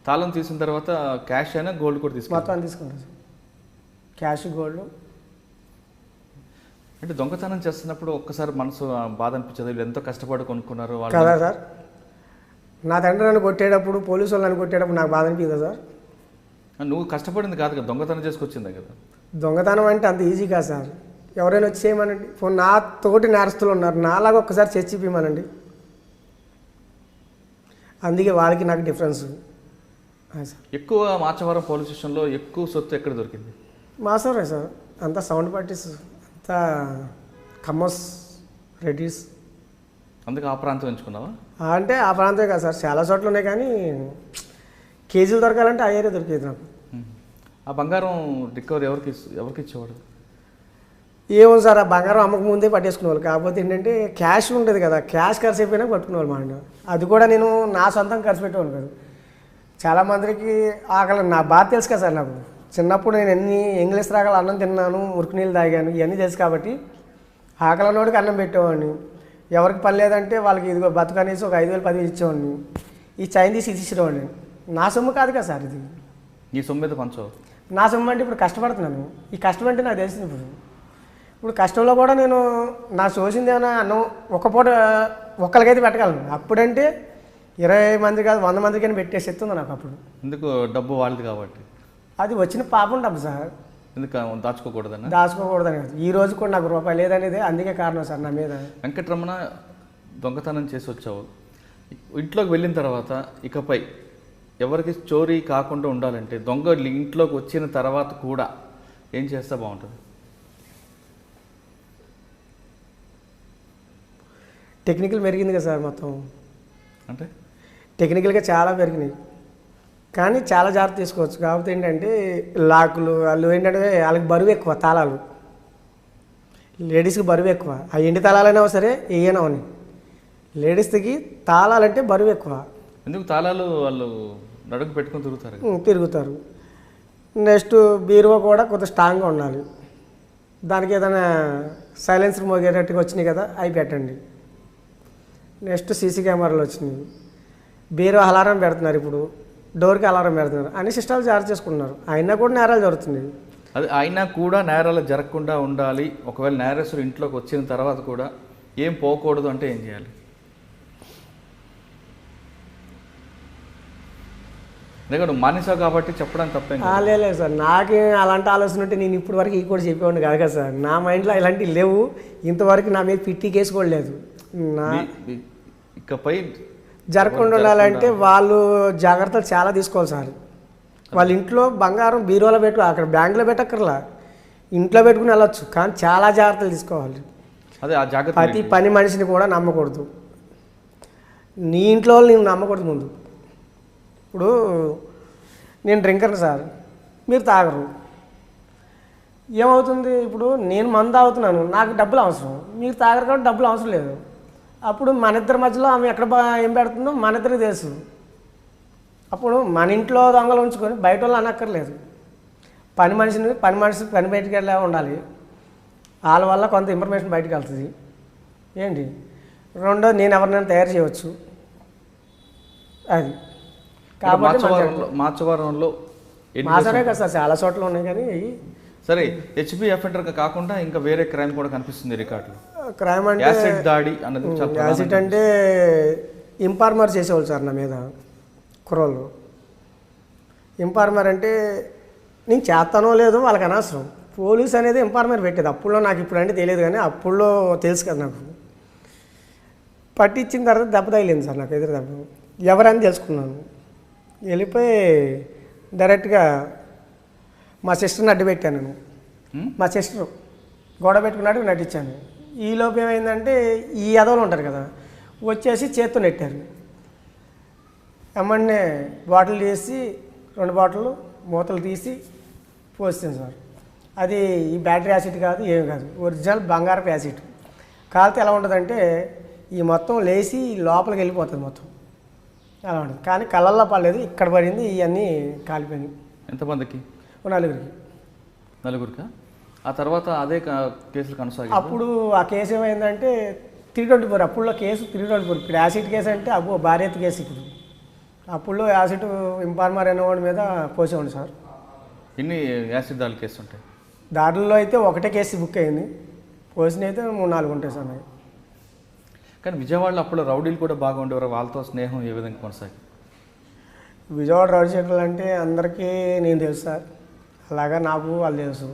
తాళం తీసిన తర్వాత క్యాష్ అయినా గోల్డ్ కూడా మొత్తం తీసుకుంటారు సార్, క్యాష్ గోల్డ్. అంటే దొంగతనం చేస్తున్నప్పుడు ఒక్కసారి మనసు బాధ అనిపించదు, వీళ్ళు ఎంతో కష్టపడి కొనుక్కున్నారు కదా సార్. నా తండ్రి నన్ను కొట్టేటప్పుడు, పోలీసు వాళ్ళు నన్ను కొట్టేటప్పుడు నాకు బాధ అనిపించదా సార్? నువ్వు కష్టపడింది కాదు కదా, దొంగతనం చేసుకొచ్చిందే కదా. దొంగతనం అంటే అంత ఈజీ కాదు సార్. ఎవరైనా వచ్చి చేయమనండి, నా తోటి నేరస్తులు ఉన్నారు, నాలాగా ఒక్కసారి చచ్చిపోయమనండి. అందుకే వాళ్ళకి నాకు డిఫరెన్స్. ఎక్కువ మాచవరం పోలీస్ స్టేషన్లో ఎక్కువ సొత్తు ఎక్కడ దొరికింది? మాసవరే సార్, అంతా సౌండ్ పార్టీస్, అంతా కమ్మస్ రెడ్డిస్. అందుకే ఆ ప్రాంతం ఎంచుకున్నావా? అంటే ఆ ప్రాంతమే కాదు సార్, చాలా చోట్ల ఉన్నాయి, కానీ కేజీలు దొరకాలంటే ఆ ఏరియా దొరికేది నాకు. ఆ బంగారం రికవరీ ఎవరికి ఇచ్చేవాడు? ఏమో సార్ ఆ బంగారం అమ్మక ముందే పట్టేసుకునేవాళ్ళు. కాకపోతే ఏంటంటే క్యాష్ ఉంటుంది కదా, క్యాష్ ఖర్చు అయిపోయినా పట్టుకునేవాళ్ళు మా ఆయన. అది కూడా నేను నా సొంతం ఖర్చు పెట్టేవాళ్ళు కాదు. చాలామందికి ఆకలి నా బాధ తెలుసు కదా సార్. నాకు చిన్నప్పుడు నేను ఎన్ని ఇంగ్లీష్ రాగల అన్నం తిన్నాను, మురికి నీళ్ళు తాగాను, ఇవన్నీ తెలుసు కాబట్టి ఆకలి ఉన్నోడికి అన్నం పెట్టేవాడిని. ఎవరికి పని లేదంటే వాళ్ళకి ఇదిగో బతుకనేసి ఒక 5,000 10,000 ఇచ్చేవాడిని. ఈ చైన్ తీసి ఇచ్చేవాడిని. నా సొమ్ము కాదు కదా సార్ ఇది. ఈ సొమ్ము మీద పంచవు. నా సొమ్ము అంటే ఇప్పుడు కష్టపడుతున్నాను. ఈ కష్టం అంటే నాకు తెలిసింది. ఇప్పుడు కష్టంలో కూడా నేను నా చూసింది ఏమైనా అన్నం ఒక్క పూట ఒక్కరికైతే పెట్టగలను. అప్పుడంటే 20 మంది కాదు 100 మందికైనా పెట్టేసి ఎత్తుంది నాకు అప్పుడు. ఎందుకు? డబ్బు వాళ్ళది కాబట్టి. అది వచ్చిన పాపం డబ్బు సార్. ఎందుకు దాచుకోకూడదన్నా? దాచుకోకూడదని కాదు, ఈ రోజు కూడా నాకు రూపాయి లేదనేది అందుకే కారణం సార్ నా మీద. వెంకటరమణ, దొంగతనం చేసి వచ్చావు. ఇంట్లోకి వెళ్ళిన తర్వాత ఇకపై ఎవరికి చోరీ కాకుండా ఉండాలంటే దొంగ ఇంట్లోకి వచ్చిన తర్వాత కూడా ఏం చేస్తే బాగుంటుంది? టెక్నికల్ పెరిగింది కదా సార్ మొత్తం. అంటే టెక్నికల్గా చాలా పెరిగినాయి, కానీ చాలా జాగ్రత్త తీసుకోవచ్చు. కాకపోతే ఏంటంటే లాకులు వాళ్ళు ఏంటంటే వాళ్ళకి బరువు ఎక్కువ, తాళాలు లేడీస్కి బరువు ఎక్కువ. ఆ ఎండి తాళాలైనా సరే ఏయైనా అని, లేడీస్కి తాళాలంటే బరువు ఎక్కువ. ఎందుకు? తాళాలు వాళ్ళు నడుగు పెట్టుకొని తిరుగుతారు. నెక్స్ట్ బీరువా కూడా కొంత స్ట్రాంగ్గా ఉండాలి. దానికి ఏదైనా సైలెన్సర్ మోగేటట్టుగా వచ్చినాయి కదా, అవి పెట్టండి. నెక్స్ట్ సీసీ కెమెరాలు వచ్చినాయి. బీరువా అలారం పెడుతున్నారు, ఇప్పుడు డోర్కి అలారం పెడుతున్నారు. అన్ని సిస్టాలు జాగ్రత్త చేసుకుంటున్నారు. అయినా కూడా నేరాలు జరుగుతున్నాయి. అది అయినా కూడా నేరాలు జరగకుండా ఉండాలి. ఒకవేళ నేరస్తులు ఇంట్లోకి వచ్చిన తర్వాత కూడా ఏం పోకూడదు అంటే ఏం చేయాలి? ఎందుకంటే నువ్వు మానేసావు కాబట్టి చెప్పడానికి తప్పేం లేదు సార్. నాకే అలాంటి ఆలోచన ఉంటే నేను ఇప్పటి వరకు ఈ కూడా చెప్పేవాడిని కాదు కదా సార్. నా మైండ్లో ఇలాంటివి లేవు. ఇంతవరకు నా మీద పిట్టి కేసు కూడా లేదు. ఇకపై జరగకుండా ఉండాలంటే వాళ్ళు జాగ్రత్తలు చాలా తీసుకోవాలి సార్. వాళ్ళ ఇంట్లో బంగారం బీరువాలో పెట్టు, అక్కడ బ్యాంకులో పెట్టక్కర్లా, ఇంట్లో పెట్టుకుని వెళ్ళొచ్చు. కానీ చాలా జాగ్రత్తలు తీసుకోవాలి. అదే ఆ జాగ్రత్త. ప్రతి పని మనిషిని కూడా నమ్మకూడదు. నీ ఇంట్లో వాళ్ళు నేను నమ్మకూడదు ముందు. ఇప్పుడు నేను డ్రింకర్ని సార్, మీరు తాగరు. ఏమవుతుంది? ఇప్పుడు నేను మందు తాగుతున్నాను, నాకు డబ్బులు అవసరం, మీరు తాగరు కాబట్టి డబ్బులు అవసరం లేదు. అప్పుడు మన ఇద్దరి మధ్యలో ఆమె ఎక్కడ ఏం పెడుతుందో మన ఇద్దరికి తెలుసు. అప్పుడు మన ఇంట్లో దొంగలు ఉంచుకొని బయట వాళ్ళు అనక్కర్లేదు. పని మనిషి పని బయటికి వెళ్ళే ఉండాలి. వాళ్ళ వల్ల కొంత ఇన్ఫర్మేషన్ బయటకు వెళ్తుంది. ఏంటి రెండోది, నేను ఎవరినైనా తయారు చేయవచ్చు. అది కాబట్టి మార్చవరంలో మాసరే కదా సార్, చాలా చోట్ల ఉన్నాయి. కానీ సరే, హెచ్పి అఫెండర్ కాకుండా ఇంకా వేరే క్రైమ్ కూడా కనిపిస్తుంది రికార్డులో. క్రైమ్ అంటే యాసిడ్ దాడి అన్నది. యాసిడ్ అంటే ఇంపార్మర్ చేసేవాళ్ళు సార్ నా మీద కుర్రోళ్ళు. ఇంపార్మర్ అంటే నేను చేస్తానో లేదో వాళ్ళకి అనవసరం. పోలీస్ అనేది ఇంపార్మర్ పెట్టేది అప్పుడులో. నాకు ఇప్పుడు అంటే తెలియదు, కానీ అప్పుడులో తెలుసు కదా నాకు. పట్టించిన తర్వాత దెబ్బ తగిలింది సార్ నాకు, ఎదురు దెబ్బ. ఎవరని తెలుసుకున్నాను. వెళ్ళిపోయి డైరెక్ట్గా మా సిస్టర్ని అడ్డు పెట్టాను నేను. మా సిస్టర్ గొడవ పెట్టుకున్నట్టు నటించాను. ఈ లోపు ఏమైందంటే ఈ ఎదవలు ఉంటారు కదా, వచ్చేసి చేత్తో నెట్టారు. ఎమ్మన్నే బాటిల్ తీసి 2 బాటిల్ మూతలు తీసి పోస్తాను సార్. అది ఈ బ్యాటరీ యాసిడ్ కాదు, ఏమి కాదు, ఒరిజినల్ బంగారపు యాసిడ్. కాలితే ఎలా ఉంటుందంటే ఈ మొత్తం లేచి లోపలికి వెళ్ళిపోతుంది మొత్తం, అలా ఉంటుంది. కానీ కళ్ళల్లో పడలేదు, ఇక్కడ పడింది, ఇవన్నీ కాలిపోయినాయి. ఎంతమందికి? 4గురికి. 4గురికా? ఆ తర్వాత అదే కేసులు కొనసాగి అప్పుడు ఆ కేసు ఏమైందంటే 324. అప్పుడులో కేసు 324. ఇప్పుడు యాసిడ్ కేసు అంటే అబ్బో భారీ ఎత్తు కేసు. ఇప్పుడు అప్పుడులో యాసిడ్ ఇంపార్మర్ అనేవాడి మీద పోసేవాడు సార్. ఎన్ని యాసిడ్ దాడులు కేసు ఉంటాయి? దాడుల్లో అయితే ఒకటే కేసు బుక్ అయింది, పోసినవి అయితే 3-4 ఉంటాయి సార్. కానీ విజయవాడలో అప్పుడు రౌడీలు కూడా బాగా ఉండేవారు. వాళ్ళతో స్నేహం ఏ విధంగా కొనసాగి? విజయవాడ రౌడీ షీటర్లు అంటే అందరికీ నేను తెలుసు సార్, అలాగా నాకు వాళ్ళు తెలుసు.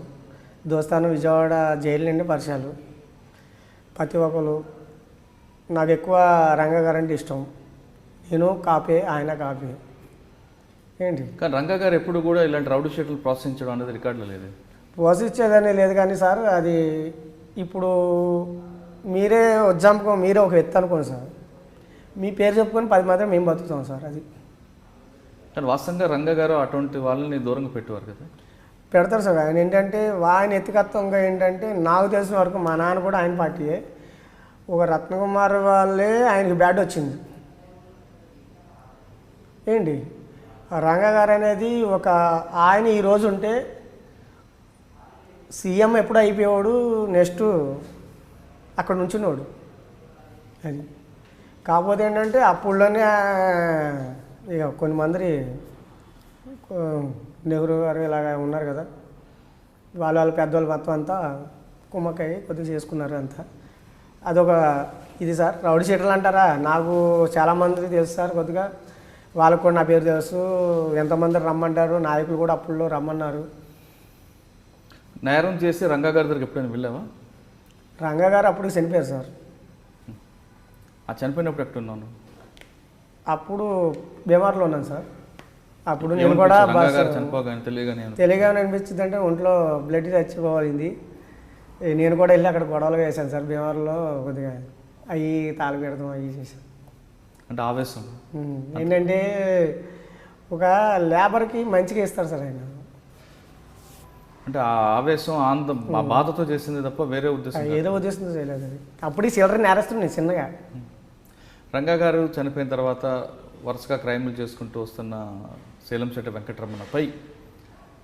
దోస్తాను విజయవాడ జైలు నుండి పరిచయాలు. ప్రతి ఒక్కరు నాకు ఎక్కువ రంగా గారు అంటే ఇష్టం. నేను కాపే, ఆయన కాపే. ఏంటి కానీ రంగా గారు ఎప్పుడు కూడా ఇలాంటి రౌడీ షీటర్లు ప్రోత్సహించడం అనేది రికార్డులో లేదు. ప్రోత్సహించేదని లేదు కానీ సార్, అది ఇప్పుడు మీరే ఎగ్జాంపుల్ మీరే ఒక వ్యక్తి అనుకోండి సార్, మీ పేరు చెప్పుకొని 10 మాత్రం మేము బతుకుతాం సార్. అది కానీ వాస్తవంగా రంగా గారు అటువంటి వాళ్ళని దూరంగా పెట్టేవారు కదా. పెడతారు సార్. ఆయన ఏంటంటే ఆయన ఎత్తికత్వంగా ఏంటంటే నాకు తెలిసిన వరకు మా నాన్న కూడా ఆయన పార్టీయే. ఒక రత్నకుమార్ వాళ్ళే ఆయనకి బ్యాడ్ వచ్చింది ఏంటి. ఆ రంగా గారు అనేది ఒక ఆయన ఈరోజు ఉంటే సీఎం ఎప్పుడు అయిపోయేవాడు, నెక్స్ట్ అక్కడ నుంచున్నవాడు. అది కాకపోతే ఏంటంటే అప్పుడులోనే ఇక కొంతమంది నెహ్రూ గారు ఇలాగ ఉన్నారు కదా, వాళ్ళ పెద్దవాళ్ళు మొత్తం అంతా కుమ్మక్కయ్యి కొద్దిగా చేసుకున్నారు అంతా. అదొక ఇది సార్. రౌడీ షీటర్లు అంటారా, నాకు చాలామంది తెలుసు సార్. కొద్దిగా వాళ్ళకు కూడా నా పేరు తెలుసు. ఎంతమంది రమ్మంటారు, నాయకులు కూడా అప్పుల్లో రమ్మన్నారు. నేరం చేసి రంగా గారి దగ్గరికి ఎప్పుడైనా వెళ్ళావా? రంగా గారు అప్పుడు చనిపోయారు సార్. ఆ చనిపోయినప్పుడు ఎక్కడున్నాను? అప్పుడు బీమార్లో ఉన్నాను సార్. అప్పుడు నేను కూడా చనిపోగానే తెలియగానే అనిపించింది అంటే ఒంట్లో బ్లడ్ చచ్చిపోవాలింది. నేను కూడా వెళ్ళి అక్కడ గొడవలు వేసాను సార్. బీమార్లో కొద్దిగా అవి తాళపెడతాం అవి చేశాను. అంటే ఆవేశం ఏంటంటే ఒక లేబర్కి మంచిగా ఇస్తారు సార్ ఆయన. అంటే ఆ ఆవేశం ఆనందం బాధతో చేసింది తప్ప వేరే ఉద్దేశం ఏదో ఉద్దేశంతో చేయలేదు. అది అప్పుడు చిల్లర నేరస్తున్నాయి చిన్నగా. రంగా గారు చనిపోయిన తర్వాత వరుసగా క్రైమ్లు చేసుకుంటూ వస్తున్న సేలంశెట్టి వెంకటరమణపై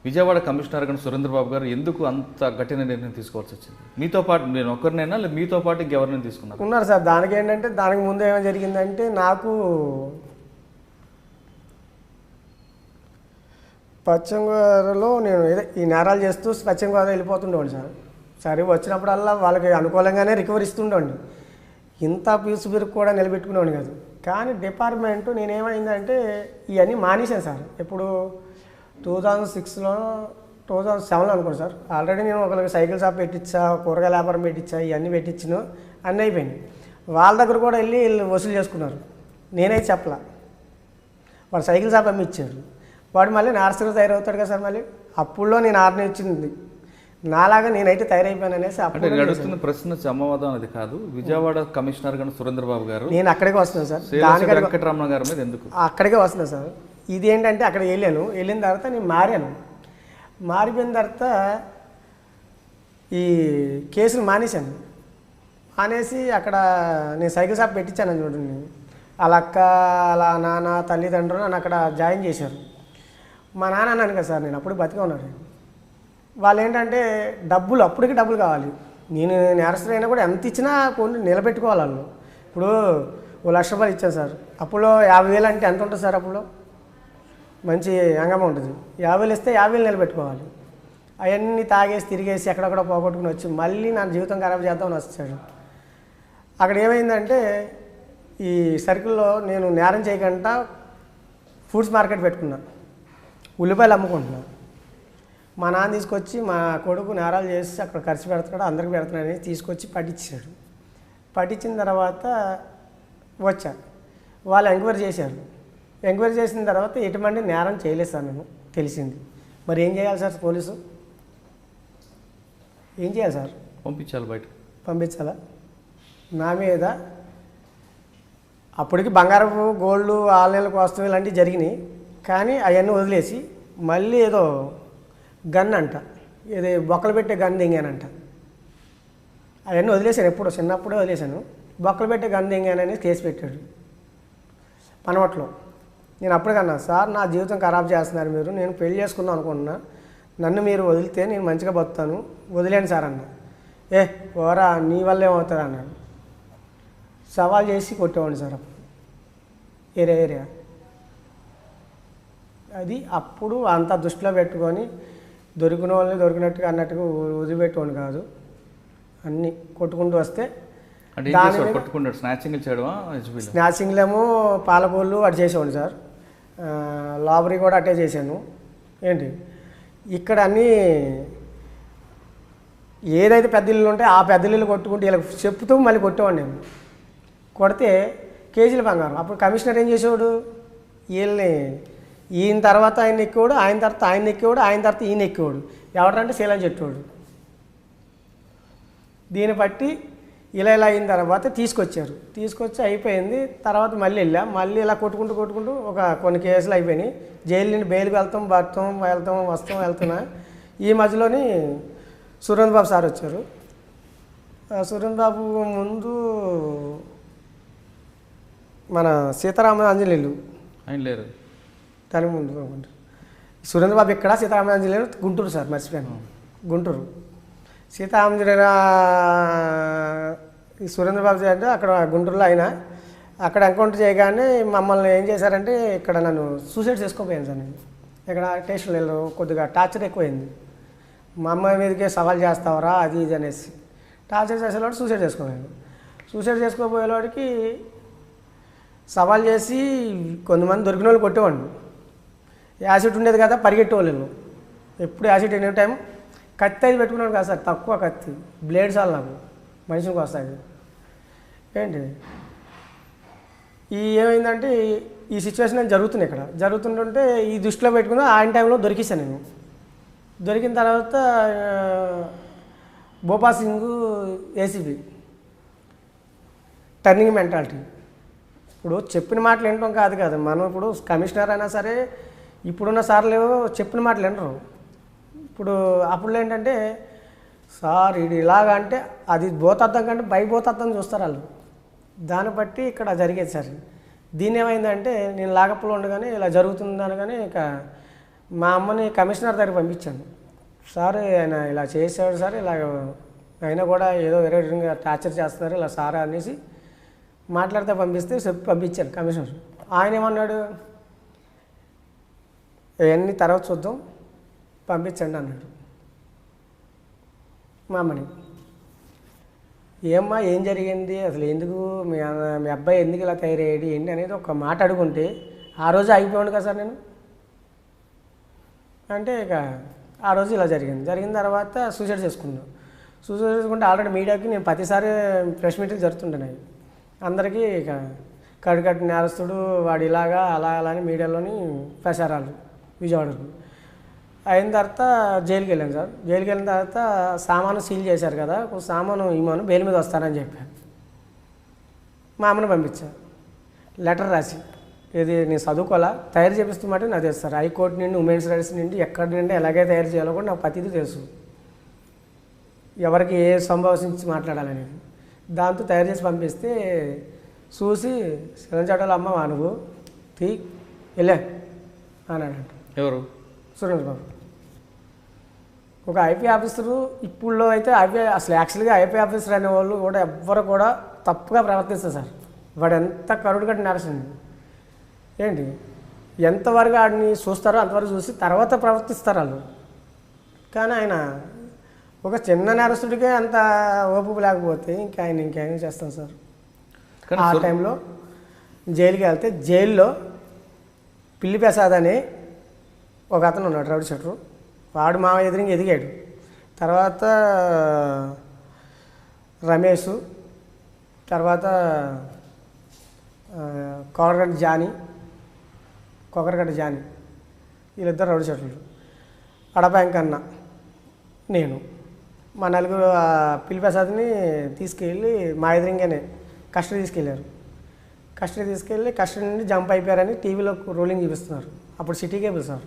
విజయవాడ కమిషనర్ గారు సురేంద్రబాబు గారు ఎందుకు అంత కఠిన నిర్ణయం తీసుకోవాల్సి వచ్చింది? మీతో పాటు నేను ఒక్కరినైనా లేదా మీతో పాటు ఇంకెవరినైనా తీసుకున్నారు? ఉన్నారు సార్. దానికి ఏంటంటే దానికి ముందు ఏమైనా జరిగిందంటే నాకు పశ్చిమ గోదావరిలో నేను ఈ నేరాలు చేస్తూ పశ్చిమ గోదావరి వెళ్ళిపోతుండేవాడిని సార్. సరే వచ్చినప్పుడల్లా వాళ్ళకి అనుకూలంగానే రికవరీ ఇస్తుండేవాడిని. ఇంత పీసు బిరుకు కూడా నిలబెట్టుకునేవాడిని కాదు. కానీ డిపార్ట్మెంటు నేనేమైందంటే ఇవన్నీ మానేశాను సార్. ఎప్పుడు 2006లో 2007లో అనుకోండి సార్. ఆల్రెడీ నేను ఒకరికి సైకిల్ షాప్ పెట్టించా, కూరగాయల వ్యాపారం పెట్టించా, ఇవన్నీ పెట్టించాను, అన్నీ అయిపోయినాయి. వాళ్ళ దగ్గర కూడా వెళ్ళి వసూలు చేసుకున్నారు. నేనైతే చెప్పలా. వాడు సైకిల్ షాప్ అమ్మి ఇచ్చారు. వాడు మళ్ళీ నేరస్తుగా తయారవుతాడు కదా సార్. మళ్ళీ అప్పుడులో నేను ఆర్డర్ ఇచ్చింది నాలాగా నేనైతే తయారైపోయాను అనేసి అప్పుడు నడుస్తున్న ప్రశ్న సమాధానం అది కాదు. విజయవాడ కమిషనర్ గారు సురేంద్రబాబు గారు నేను అక్కడికే వస్తున్నాను సార్. వెంకటరమణ గారి మీద ఎందుకు అక్కడికే వస్తున్నాను సార్. ఇది ఏంటంటే అక్కడ వెళ్ళిన తర్వాత నేను మారాను. మారిపోయిన తర్వాత ఈ కేసును మానేశాను. మానేసి అక్కడ నేను సైకిల్ షాప్ పెట్టించాను చూడండి. వాళ్ళ అక్క, అలా నాన్న, తల్లిదండ్రులు నన్ను అక్కడ జాయిన్ చేశారు. మా నాన్న అన్నాను కదా సార్, నేను అప్పుడు బతికే ఉన్నాను. వాళ్ళు ఏంటంటే డబ్బులు, అప్పటికి డబ్బులు కావాలి. నేను నేరస్తులైనా కూడా ఎంత ఇచ్చినా కొన్ని నిలబెట్టుకోవాలి వాళ్ళు. ఇప్పుడు 1,00,000 రూపాయలు ఇచ్చాను సార్. అప్పుడు 50,000 అంటే ఎంత ఉంటుంది సార్? అప్పుడు మంచి హంగమా ఉంటుంది. 50,000 ఇస్తే 50,000 నిలబెట్టుకోవాలి. అవన్నీ తాగేసి తిరిగేసి ఎక్కడెక్కడ పోగొట్టుకుని వచ్చి మళ్ళీ నా జీవితం ఖరాబ్ చేద్దామని వచ్చాడు. అక్కడ ఏమైందంటే ఈ సర్కిల్లో నేను నేరం చేయకుండా ఫ్రూట్స్ మార్కెట్ పెట్టుకున్నా, ఉల్లిపాయలు అమ్ముకుంటున్నా. మా నాన్న తీసుకొచ్చి మా కొడుకు నేరాలు చేసి అక్కడ ఖర్చు పెడతాడు, అందరికి పెడతానని తీసుకొచ్చి పట్టించాడు. పట్టించిన తర్వాత వచ్చా. వాళ్ళు ఎంక్వైరీ చేశారు. ఎంక్వైరీ చేసిన తర్వాత ఎటువంటి నేరం చేయలేదు సార్. నేను తెలిసింది. మరి ఏం చేయాలి సార్? పోలీసు ఏం చేయాలి సార్? పంపించాలి, బయట పంపించాలా? నా మీద అప్పటికి బంగారపు గోల్డ్ ఆన్లైన్లకు వస్తువులు ఇలాంటివి జరిగినాయి. కానీ అవన్నీ వదిలేసి మళ్ళీ ఏదో గన్ అంట, ఏదో బొక్కలు పెట్టే గన్ దింగానంట. అవన్నీ వదిలేశాను. ఎప్పుడో చిన్నప్పుడే వదిలేశాను. బొక్కలు పెట్టే గన్ దింగానని కేసు పెట్టాడు పనవట్లో. నేను అప్పటికన్నా, సార్ నా జీవితం ఖరాబ్ చేస్తున్నారు మీరు, నేను పెళ్లి చేసుకుందాం అనుకుంటున్నా, నన్ను మీరు వదిలితే నేను మంచిగా బతుకుతాను, వదిలేండి సార్ అన్న. ఓరా నీ వల్ల ఏమవుతుంది అన్నాడు. సవాల్ చేసి కొట్టేవాడిని సార్ అప్పుడు ఏరియా. అది అప్పుడు అంత దృష్టిలో పెట్టుకొని దొరికిన వాళ్ళని దొరికినట్టుగా అన్నట్టుగా వదిలిపెట్టేవాడిని కాదు. అన్నీ కొట్టుకుంటూ వస్తే స్నాచింగ్లేమో పాలకోళ్ళు అటు చేసేవాడిని సార్. లాబరీ కూడా అటే చేశాను. ఏంటి ఇక్కడ అన్నీ ఏదైతే పెద్ద ఇల్లు ఉంటే ఆ పెద్ద ఇల్లు కొట్టుకుంటూ వీళ్ళకి చెప్తూ మళ్ళీ కొట్టేవాడిని నేను. కొడితే కేజీల బంగారం. అప్పుడు కమిషనర్ ఏం చేసేవాడు, వీళ్ళని ఈయన తర్వాత ఆయన ఎక్కేవాడు, ఆయన తర్వాత ఆయన ఎక్కేవాడు, ఆయన తర్వాత ఈయన ఎక్కేవాడు. ఎవడంటే శీలం చెట్టేవాడు. దీన్ని బట్టి ఇలా అయిన తర్వాత తీసుకొచ్చి అయిపోయింది. తర్వాత మళ్ళీ మళ్ళీ ఇలా కొట్టుకుంటూ ఒక కొన్ని కేసులు అయిపోయినాయి. జైలు నుండి బెయిల్కి వెళ్తాం వస్తున్నా. ఈ మధ్యలోని సురేంద్ర బాబు సార్ వచ్చారు. సురేంద్ర బాబు ముందు మన సీతారామ ఆంజనేయులు ఆయన లేరు, దానికి ముందు అనుకుంటారు. సురేంద్ర బాబు ఇక్కడ, సీతారామ ఆంజనేయులు గుంటూరు సార్, మర్చిపోయాను, గుంటూరు. సీతారామజనేయులు ఈ సురేంద్ర బాబు అంటే అక్కడ గుంటూరులో అయినా అక్కడ ఎన్కౌంటర్ చేయగానే మమ్మల్ని ఏం చేశారంటే ఇక్కడ నన్ను సూసైడ్ చేసుకోపోయాను సార్. నేను ఇక్కడ స్టేషన్లో కొద్దిగా టార్చర్ ఎక్కువైంది. మా అమ్మాయి మీదకే సవాల్ చేస్తావరా అది ఇది అనేసి టార్చర్ చేసేవాడు సూసైడ్ చేసుకోపోయాను. సూసైడ్ చేసుకోపోయేవాడికి సవాల్ చేసి కొంతమంది దొరికిన వాళ్ళు కొట్టేవాడిని. యాసిడ్ ఉండేది కదా, పరిగెట్టేవాళ్ళు. ఎప్పుడు యాసిడ్ ఎనీ టైం కత్తి అది పెట్టుకున్నాడు కదా సార్, తక్కువ కత్తి, బ్లేడ్ చాలు నాకు మనిషికి వస్తాయి. ఏంటి ఏమైందంటే ఈ సిచ్యువేషన్ జరుగుతున్నాయి ఇక్కడ. జరుగుతుంటుంటే ఈ దృష్టిలో పెట్టుకుని ఆయన టైంలో దొరికిస్తాను నేను. దొరికిన తర్వాత భోపా సింగ్ ఏసీబీ టర్నింగ్ మెంటాలిటీ. ఇప్పుడు చెప్పిన మాటలు వినటం కాదు మనం ఇప్పుడు కమిషనర్ అయినా సరే ఇప్పుడున్న సార్లు చెప్పిన మాటలు వినరు. ఇప్పుడు అప్పుడు ఏంటంటే సార్ ఇది ఇలాగ అంటే అది భూతత్వం కంటే బై భూతత్వం చూస్తారు వాళ్ళు. దాన్ని బట్టి ఇక్కడ జరిగేది సార్. దీని ఏమైందంటే నేను లాగప్పులో ఉండగానే ఇలా జరుగుతుంది అనగానే ఇక మా అమ్మని కమిషనర్ దగ్గర పంపించాను. సార్ ఆయన ఇలా చేశాడు సార్, ఇలా అయినా కూడా ఏదో వేరే విధంగా టార్చర్ చేస్తున్నారు ఇలా సార్ అనేసి మాట్లాడితే పంపిస్తే చెప్పి పంపించాను కమిషనర్. ఆయన ఏమన్నాడు, ఇవన్నీ తర్వాత చూద్దాం పంపించండి అన్నాడు మా అమ్మని. ఏమ్మా ఏం జరిగింది అసలు, ఎందుకు మీ అబ్బాయి ఎందుకు ఇలా తయారయ్యాడు ఏంటి అనేది ఒక మాట అడుగుంటే ఆ రోజు అయిపోయాడు కదా సార్ నేను. అంటే ఇక ఆ రోజు ఇలా జరిగిన తర్వాత సూసైడ్ చేసుకున్నాను. సూసైడ్ చేసుకుంటే ఆల్రెడీ మీడియాకి నేను ప్రతిసారి ప్రెస్ మీటింగ్ జరుగుతుంటున్నాయి. అందరికీ ఇక కడుకట్టు నేరస్తుడు వాడు ఇలాగా అలా అలా అని మీడియాలోని ప్రచారాలు విజయవాడకు. అయిన తర్వాత జైలుకి వెళ్ళాను సార్. జైలుకి వెళ్ళిన తర్వాత సామాను సీల్ చేశారు కదా, సామాను ఇమాను బెయిల్ మీద వస్తానని చెప్పాను. మా అమ్మని పంపించాను లెటర్ రాసి, ఇది నేను చదువుకోవాలా తయారు చేపిస్తున్నమాట నాకు తెలుసు సార్. హైకోర్టు నుండి ఉమెన్స్ రైట్స్ నుండి ఎక్కడి నుండి ఎలాగే తయారు చేయాలో కూడా నాకు ప్రతిదీ తెలుసు, ఎవరికి ఏ సంభాషించి మాట్లాడాలనేది. దాంతో తయారు చేసి పంపిస్తే చూసి శిలంచాటలో అమ్మ నువ్వు తీ వెళ్ళే అన్నాడంట. ఎవరు? సురేంద్ర బాబు. ఒక ఐపీ ఆఫీసరు ఇప్పుడులో అయితే అసలు యాక్చువల్గా ఐపీ ఆఫీసర్ అనే వాళ్ళు కూడా ఎవ్వరు కూడా తప్పుగా ప్రవర్తిస్తారు సార్. వాడు ఎంత కరుడు కట్టి నేరస్తుంది ఏంటి, ఎంతవరకు వాడిని చూస్తారో అంతవరకు చూసి తర్వాత ప్రవర్తిస్తారు వాళ్ళు. కానీ ఆయన ఒక చిన్న నేరస్తుడికే అంత ఓపిక లేకపోతే ఆయన ఇంకేం చేస్తాం సార్. ఆ టైంలో జైలుకి వెళ్తే జైల్లో పిల్లి ప్రసాద్ అని ఒక అతను ఉన్నాడు రౌడీ షెటరు, వాడు మా ఎదురుగా ఎదిగాడు. తర్వాత రమేష్, తర్వాత కొకరగడ్డ జానీ వీళ్ళిద్దరు రౌడీ షెటర్లు. అడబ్యాంక్ అన్న నేను మా నలుగురు పిల్లి ప్రసాద్ని తీసుకెళ్ళి మా ఎదురుగానే కస్టడీ తీసుకెళ్ళారు. కస్టడీ నుండి జంప్ అయిపోయారని టీవీలో రోలింగ్ చూపిస్తున్నారు. అప్పుడు సిటీ కేబుల్ సార్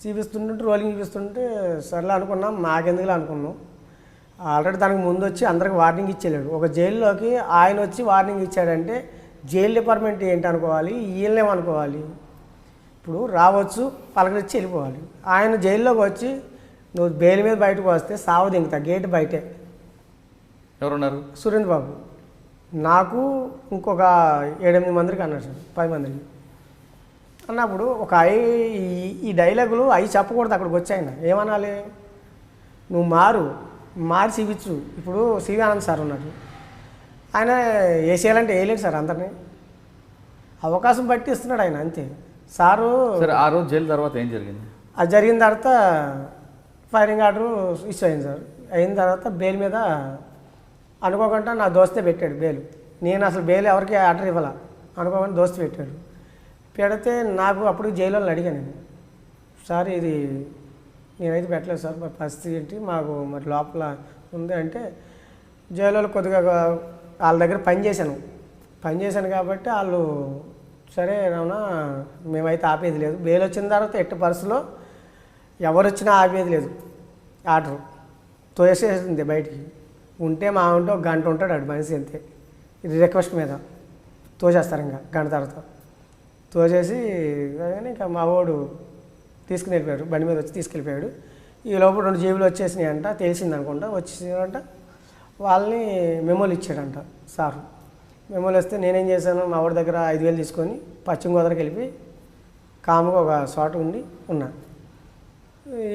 చూపిస్తుంటే రోలింగ్ చూపిస్తుంటే సర్లే అనుకున్నాం, మాకెందుకులా అనుకున్నాం. ఆల్రెడీ దానికి ముందు వచ్చి అందరికి వార్నింగ్ ఇచ్చేళ్ళాడు. ఒక జైల్లోకి ఆయన వచ్చి వార్నింగ్ ఇచ్చాడంటే జైలు డిపార్ట్మెంట్ ఏంటి అనుకోవాలి, వీళ్ళేమనుకోవాలి. ఇప్పుడు రావచ్చు పలకరించి వెళ్ళిపోవాలి. ఆయన జైల్లోకి వచ్చి నువ్వు బెయిల్ మీద బయటకు వస్తే సావు దింగుతా గేట్ బయటే. ఎవరున్నారు? సురేంద్ర బాబు. నాకు ఇంకొక 7-8 మందికి అన్నాడు సార్, 10 మందికి అన్నప్పుడు ఒక ఈ డైలాగులు అవి చెప్పకూడదు. అక్కడికి వచ్చాయన ఏమనాలి, నువ్వు మారి చూపించు. ఇప్పుడు సివి ఆనంద్ సార్ ఉన్నాడు, ఆయన వేసేయాలంటే వేయలేదు సార్, అందరినీ అవకాశం బట్టి ఇస్తున్నాడు ఆయన అంతే. సారు సరే ఆ రోజు జైలు తర్వాత ఏం జరిగింది? అది జరిగిన తర్వాత ఫైరింగ్ ఆర్డర్ ఇష్యూ అయింది సార్. అయిన తర్వాత బెయిల్ మీద అనుకోకుండా నా దోస్తే పెట్టాడు బెయిల్. నేను అసలు బెయిల్ ఎవరికి ఆర్డర్ ఇవ్వాల, అనుకోకుండా దోస్తు పెట్టాడు. పెడితే నాకు అప్పుడు జైలు వాళ్ళని అడిగాను నేను, సార్ ఇది నేనైతే పెట్టలేదు సార్, మరి పరిస్థితి ఏంటి, మాకు మరి లోపల ఉంది అంటే జైలు వాళ్ళు కొద్దిగా వాళ్ళ దగ్గర పనిచేశాను కాబట్టి వాళ్ళు సరే రావునా మేమైతే ఆపేది లేదు. బెయిల్ వచ్చిన తర్వాత ఎట్టి పరిస్థితిలో ఎవరు వచ్చినా ఆపేది లేదు ఆర్డర్ తోసేసింది బయటికి. ఉంటే మా ఉంటే ఒక గంట ఉంటాడు అటు మనిషి అంతే, ఇది రిక్వెస్ట్ మీద తోసేస్తారు. ఇంకా గంట తర్వాత తోసేసి కానీ ఇంకా మా వాడు తీసుకుని వెళ్ళిపోయాడు, బండి మీద వచ్చి తీసుకెళ్ళిపోయాడు. ఈ లోపల 2 జేబులు వచ్చేసినాయి అంట, తెలిసింది అనుకుంటా. వచ్చేసాడంట, వాళ్ళని మెమోలు ఇచ్చాడంట సారు. మెమోలు వస్తే నేనేం చేశాను, మా వాడి దగ్గర 5,000 తీసుకొని పశ్చిమ గోదావరికి వెళ్ళి కాముగా ఒక చోట ఉండి ఉన్నా.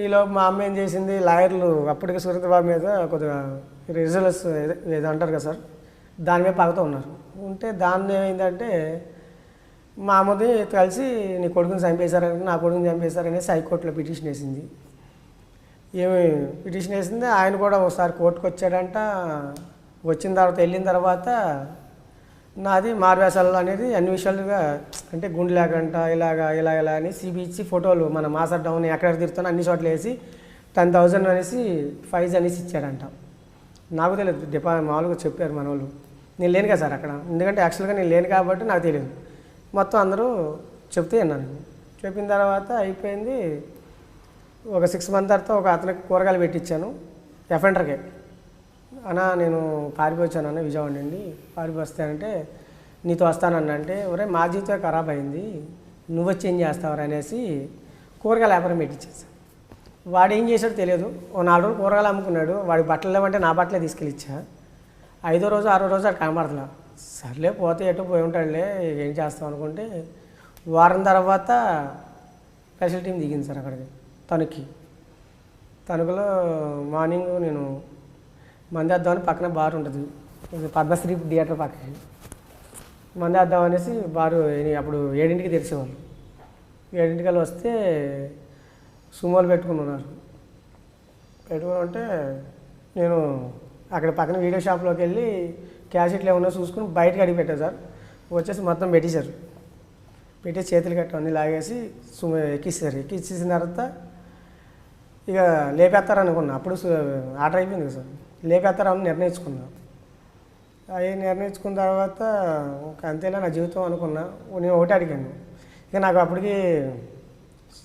ఈలోపు మా అమ్మ ఏం చేసింది, లాయర్లు అప్పటికే సురేంద్రబాబు మీద కొద్దిగా రిజల్ట్స్ ఏదో అంటారు కదా సార్, దాని మీద పగతో ఉన్నారు. ఉంటే దాన్ని ఏమైందంటే మా అమ్మది కలిసి నీ కొడుకుని చంపేశారని, నా కొడుకుని చంపేశారనేసి హైకోర్టులో పిటిషన్ వేసింది. ఏమి పిటిషన్ వేసింది, ఆయన కూడా ఒకసారి కోర్టుకు వచ్చాడంట. వచ్చిన తర్వాత వెళ్ళిన తర్వాత నాది మార్వేషాలు అనేది అన్ని విషయాలుగా అంటే గుండె లేకంట ఇలాగా ఇలా అని సిబిచ్చి ఫోటోలు మన మాసర్ డౌన్ ఎక్కడ తిరుగుతానో అన్ని చోట్ల వేసి 10,000 అనేసి ఫైజ్ అనేసి ఇచ్చాడంట. నాకు తెలియదు, మామూలుగా చెప్పారు మన వాళ్ళు. నేను లేను కదా సార్ అక్కడ, ఎందుకంటే యాక్చువల్గా నేను లేను కాబట్టి నాకు తెలియదు. మొత్తం అందరూ చెప్తే విన్నాను. చెప్పిన తర్వాత అయిపోయింది. ఒక 6 మంత్ తర్వాత ఒక అతనికి కూరగాయలు పెట్టించాను ఎఫెండర్కే. అన్నా నేను పారిపోయాను విజయవాడ నుండి, పారిపోస్తానంటే నీతో వస్తానన్నా అంటే, ఒరే మా జీవితం ఖరాబ్ అయింది, నువ్వు వచ్చి ఏం చేస్తావు అనేసి కూరగాయల వ్యాపారం పెట్టించేసాను. వాడు ఏం చేశాడో తెలియదు, ఓ 4 రోజులు కూరగాయలు అమ్ముకున్నాడు. వాడి బట్టలు లేవంటే నా బట్టలే తీసుకెళ్ళి ఇచ్చా. 5వ రోజు 6వ రోజు అది కనబడతలా. సర్లే పోతే ఎటు పోయి ఉంటాడులే, ఏం చేస్తాం అనుకుంటే వారం తర్వాత స్పెషల్ టీం దిగింది సార్ అక్కడికి తణుకులో. మార్నింగ్ నేను మంది వేద్దామని పక్కన బార్ ఉంటుంది, పద్మశ్రీ థియేటర్ పక్కన మంది వేద్దాం అనేసి బారు అప్పుడు 7ంటికి తెరిచేవాళ్ళు. 7ంటికల్లా వస్తే సుమోలు పెట్టుకుని ఉన్నారు. ఉంటే నేను అక్కడ పక్కన వీడియో షాప్లోకి వెళ్ళి క్యాసెట్లు ఏమన్నా చూసుకుని బయటకు అడిగి పెట్టాను సార్. వచ్చేసి మొత్తం పెట్టేశారు. పెట్టి చేతులు కట్ట అన్నీ లాగేసి ఎక్కిస్తారు. ఎక్కిచ్చేసిన తర్వాత ఇక లేపేస్తారనుకున్నా. అప్పుడు ఆర్డర్ అయిపోయింది కదా సార్, లేపేస్తారని నిర్ణయించుకున్నా. అవి నిర్ణయించుకున్న తర్వాత అంతేలా నా జీవితం అనుకున్నా. నేను ఒకటి అడిగాను, ఇక నాకు అప్పటికి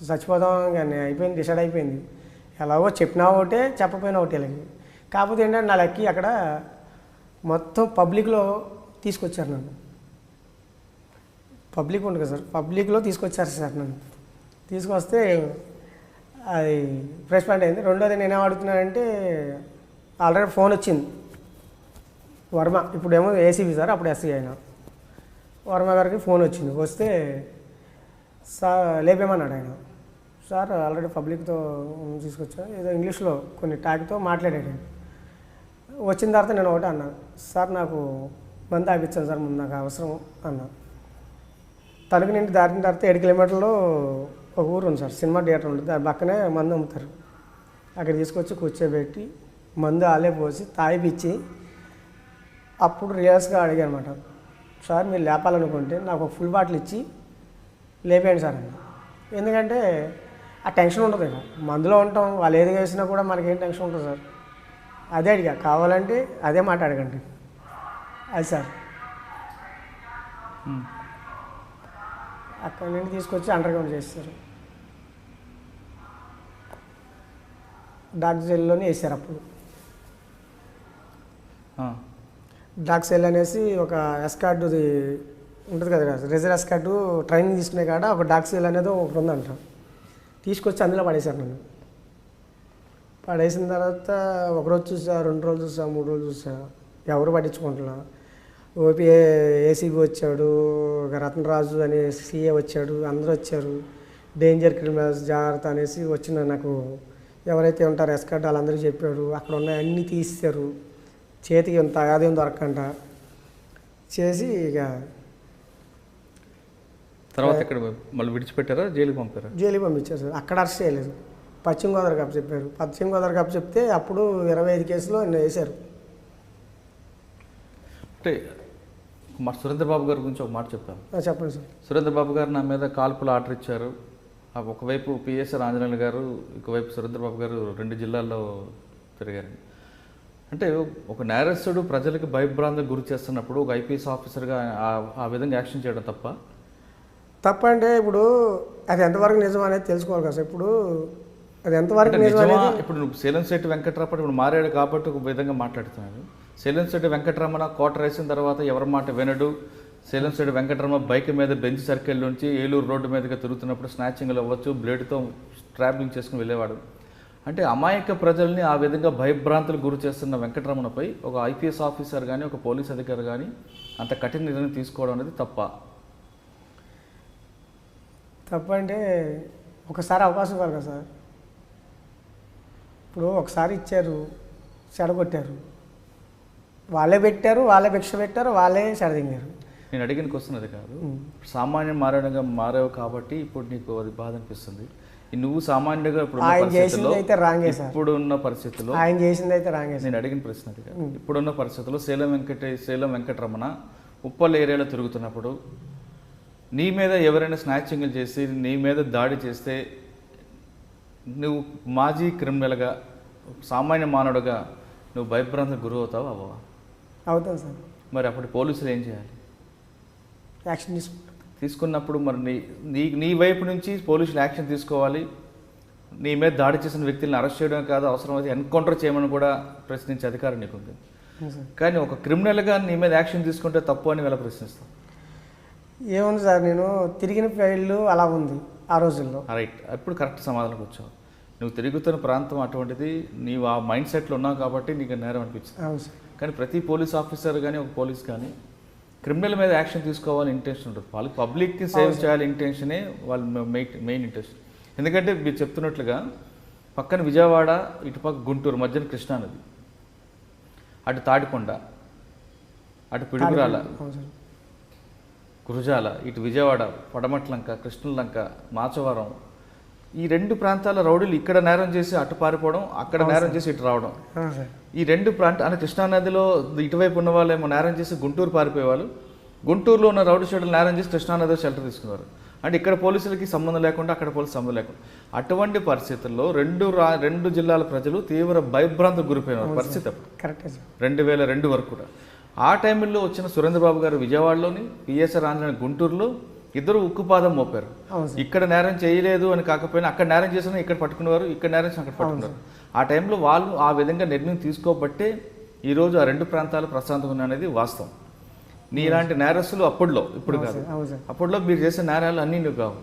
చచ్చిపోదాం కానీ అయిపోయింది, డిసైడ్ అయిపోయింది. ఎలాగో చెప్పినా ఒకటే చెప్పపోయినా ఒకటే. ఇలాగే కాకపోతే ఏంటంటే నా లెక్కి అక్కడ మొత్తం పబ్లిక్లో తీసుకొచ్చారు నన్ను. పబ్లిక్ ఉంటుంది కదా సార్, పబ్లిక్లో తీసుకొచ్చారు సార్ నన్ను. తీసుకొస్తే అది ప్రెస్ పాయింట్ అయింది. రెండోది నేనేం అడుగుతున్నానంటే, ఆల్రెడీ ఫోన్ వచ్చింది వర్మ, ఇప్పుడేమో ఏసీబీ సార్, అప్పుడు ఎస్సీ అయినా. వర్మ గారికి ఫోన్ వచ్చింది. వస్తే సార్ లేపేమన్నాడు ఆయన. సార్ ఆల్రెడీ పబ్లిక్తో తీసుకొచ్చా, ఏదో ఇంగ్లీష్లో కొన్ని ట్యాగ్తో మాట్లాడాడు. వచ్చిన తర్వాత నేను ఒకటే అన్నా, సార్ నాకు మందు ఆపించాను సార్, ముందు నాకు అవసరం అన్నా. తణుకు నుండి దాటిన తర్వాత 7 కిలోమీటర్లో ఒక ఊరు ఉంది సార్, సినిమా థియేటర్ ఉంటుంది, దాని పక్కనే మందు అమ్ముతారు. అక్కడ తీసుకొచ్చి కూర్చోబెట్టి మందు ఆలే పోసి తాగిపిచ్చి అప్పుడు రియల్స్గా అడిగాను అనమాట, సార్ మీరు లేపాలనుకుంటే నాకు ఒక ఫుల్ బాటిల్ ఇచ్చి లేపేయండి సార్ అన్న. ఎందుకంటే ఆ టెన్షన్ ఉంటుంది, ఇక మందులో ఉంటాం, వాళ్ళు ఏది వేసినా కూడా మనకేం టెన్షన్ ఉంటుంది సార్. అదే అడిగా, కావాలంటే అదే మాట అడగండి అది సార్. అక్కడి నుండి తీసుకొచ్చి అండర్గ్రౌండ్ చేస్తారు, డాక్ సెల్లోనే వేసారు. అప్పుడు డాక్ సెల్ అనేసి ఒక ఎస్కార్డుది ఉంటుంది కదా, రిజర్వ్ ఎస్కార్డు ట్రైనింగ్ తీసుకునే కాడ ఒక డాక్ సెల్ అనేది ఒకటి ఉందంట. తీసుకొచ్చి అందులో పడేశారు నన్ను. పడేసిన తర్వాత ఒకరోజు చూసా, 2 రోజులు చూసా, 3 రోజులు చూసా, ఎవరు పట్టించుకుంటున్నా. ఓపీ ఏసీబీ వచ్చాడు, రత్నరాజు అనే సీఏ వచ్చాడు, అందరూ వచ్చారు. డేంజర్ క్రిమినల్స్ జాగ్రత్త అనేసి వచ్చిన నాకు ఎవరైతే ఉంటారో ఎస్కార్డ్ వాళ్ళందరూ చెప్పాడు. అక్కడ ఉన్న అన్నీ తీస్తారు, చేతికి ఇంత అదేం దొరకంట చేసి ఇక తర్వాత ఇక్కడ మళ్ళీ విడిచిపెట్టారా, జైలుకి పంపారా? జైలుకి పంపించారు సార్. అక్కడ అరెస్ట్ చేయలేదు, పశ్చిమ గోదావరి కప్ చెప్పారు. పశ్చిమ గోదావరి కప్ చెప్తే అప్పుడు 25 కేసులో వేశారు. అంటే మా సురేంద్రబాబు గారి గురించి ఒక మాట చెప్తాను. చెప్పండి సార్. సురేంద్రబాబు గారు నా మీద కాల్పులు ఆర్డర్ ఇచ్చారు. ఒకవైపు పిఎస్ఆర్ ఆంజనేయులు గారు, ఇంకోవైపు సురేంద్రబాబు గారు 2 జిల్లాల్లో తిరిగారు. అంటే ఒక నేరస్తుడు ప్రజలకు భయభ్రాంతికి గురి చేస్తున్నప్పుడు ఒక ఐపీఎస్ ఆఫీసర్గా ఆ విధంగా యాక్షన్ చేయడం తప్ప అంటే ఇప్పుడు అది ఎంతవరకు నిజం అనేది తెలుసుకోవాలి కదా సార్. ఇప్పుడు అది ఎంతవరకు నిజం నిజమా? అనేది ఇప్పుడు నువ్వు సేలంశెట్టి వెంకటరమణ ఇప్పుడు మారాడు కాబట్టి ఒక విధంగా మాట్లాడుతున్నాడు. సేలంశెట్టి వెంకటరమణ కోట వేసిన తర్వాత ఎవరి మాట వినడు. సేలంశెట్టి వెంకటరమణ బైక్ మీద బెంచ్ సర్కిల్ నుంచి ఏలూరు రోడ్డు మీదుగా తిరుగుతున్నప్పుడు స్నాచింగ్లు అవ్వచ్చు, బ్లేడ్తో ట్రావెలింగ్ చేసుకుని వెళ్ళేవాడు. అంటే అమాయక ప్రజల్ని ఆ విధంగా భయభ్రాంతులు గురి చేస్తున్న వెంకటరమణపై ఒక ఐపీఎస్ ఆఫీసర్ కానీ ఒక పోలీస్ అధికారి కానీ అంత కఠిన నిర్ణయం తీసుకోవడం అనేది తప్ప? తప్పంటే ఒకసారి అవకాశం ఇవ్వాలి కదా సార్. ఇప్పుడు ఒకసారి ఇచ్చారు, చెడగొట్టారు, వాళ్ళే పెట్టారు, వాళ్ళే భిక్ష పెట్టారు, వాళ్ళే చెడదింగారు. నేను అడిగిన క్వశ్చన్ అది కాదు. సామాన్యం మారావు కాబట్టి ఇప్పుడు నీకు అది బాధ అనిపిస్తుంది. నువ్వు సామాన్యుడిగా ఆయన చేసింది అయితే రాంగే సార్. ఇప్పుడున్న పరిస్థితుల్లో ఆయన చేసింది అయితే రాంగే సార్. నేను అడిగిన ప్రశ్న అది కాదు. ఇప్పుడున్న పరిస్థితుల్లో సేలం వెంకటరమణ ఉప్పల్ ఏరియాలో తిరుగుతున్నప్పుడు నీ మీద ఎవరైనా స్నాచింగ్లు చేసి నీ మీద దాడి చేస్తే నువ్వు మాజీ క్రిమినల్గా సామాన్య మానవుడుగా నువ్వు భయభ్రాంతికి గురి అవుతావు అవ్వవా? అవుతాను సార్. మరి అప్పుడు పోలీసులు ఏం చేయాలి? యాక్షన్ తీసుకున్నప్పుడు మరి నీ వైపు నుంచి పోలీసులు యాక్షన్ తీసుకోవాలి. నీ మీద దాడి చేసిన వ్యక్తులను అరెస్ట్ చేయడం కాదు, అవసరమైతే ఎన్కౌంటర్ చేయమని కూడా ప్రశ్నించే అధికారం నీకుంది. కానీ ఒక క్రిమినల్గా నీ మీద యాక్షన్ తీసుకుంటే తప్పు అని వీళ్ళ ప్రశ్నిస్తాం. ఏముంది సార్, నేను తిరిగిన ఫైళ్ళు అలా ఉంది ఆ రోజుల్లో. రైట్, ఇప్పుడు కరెక్ట్ సమాధానంకి వచ్చావు. నువ్వు తిరుగుతున్న ప్రాంతం అటువంటిది, నీవు ఆ మైండ్ సెట్లో ఉన్నావు కాబట్టి నీకు నేరం అనిపించింది. అవును సార్. కానీ ప్రతి పోలీస్ ఆఫీసర్ కానీ ఒక పోలీస్ కానీ క్రిమినల్ మీద యాక్షన్ తీసుకోవాలని ఇంటెన్షన్ ఉంటుంది. వాళ్ళకి పబ్లిక్కి సేవ్ చేయాలి ఇంటెన్షనే వాళ్ళ మెయిన్ ఇంటెన్షన్. ఎందుకంటే మీరు చెప్తున్నట్లుగా పక్కన విజయవాడ, ఇటుపక్క గుంటూరు, మధ్యన కృష్ణానది, అటు తాడికొండ, అటు పిడుగురాల, గురజాల, ఇటు విజయవాడ, పడమట్లంక, కృష్ణలంక, మాచవరం, ఈ రెండు ప్రాంతాల రౌడీలు ఇక్కడ నేరం చేసి అటు పారిపోవడం, అక్కడ నేరం చేసి ఇటు రావడం. ఈ రెండు అంటే కృష్ణానదిలో ఇటువైపు ఉన్న వాళ్ళేమో నేరం చేసి గుంటూరు పారిపోయేవాళ్ళు, గుంటూరులో ఉన్న రౌడీ షెడ్యూల్ నేరం చేసి కృష్ణానదిలో షెల్టర్ తీసుకున్నారు. అంటే ఇక్కడ పోలీసులకి సంబంధం లేకుండా అక్కడ పోలీసు సంబంధం లేకుండా అటువంటి పరిస్థితుల్లో రెండు జిల్లాల ప్రజలు తీవ్ర భయభ్రాంతికి గురిపోయిన పరిస్థితి కరెక్ట్ 2002 వరకు కూడా. ఆ టైంలో వచ్చిన సురేంద్రబాబు గారు విజయవాడలోని, పిఎస్ఆర్ ఆంజనేయ గుంటూరులో ఇద్దరు ఉక్కుపాదం మోపారు. ఇక్కడ నేరం చేయలేదు అని కాకపోయినా అక్కడ నేరం చేసిన ఇక్కడ పట్టుకునేవారు, ఇక్కడ నేరం చేసిన అక్కడ పట్టుకున్నారు. ఆ టైంలో వాళ్ళు ఆ విధంగా నిర్ణయం తీసుకోబట్టే ఈరోజు ఆ రెండు ప్రాంతాలు ప్రశాంతంగా ఉన్నాయనేది వాస్తవం. నీలాంటి నేరస్తులు అప్పుడులో, ఇప్పుడు కాదు, అప్పుడులో మీరు చేసే నేరాలు అన్నీ నువ్వు కావు.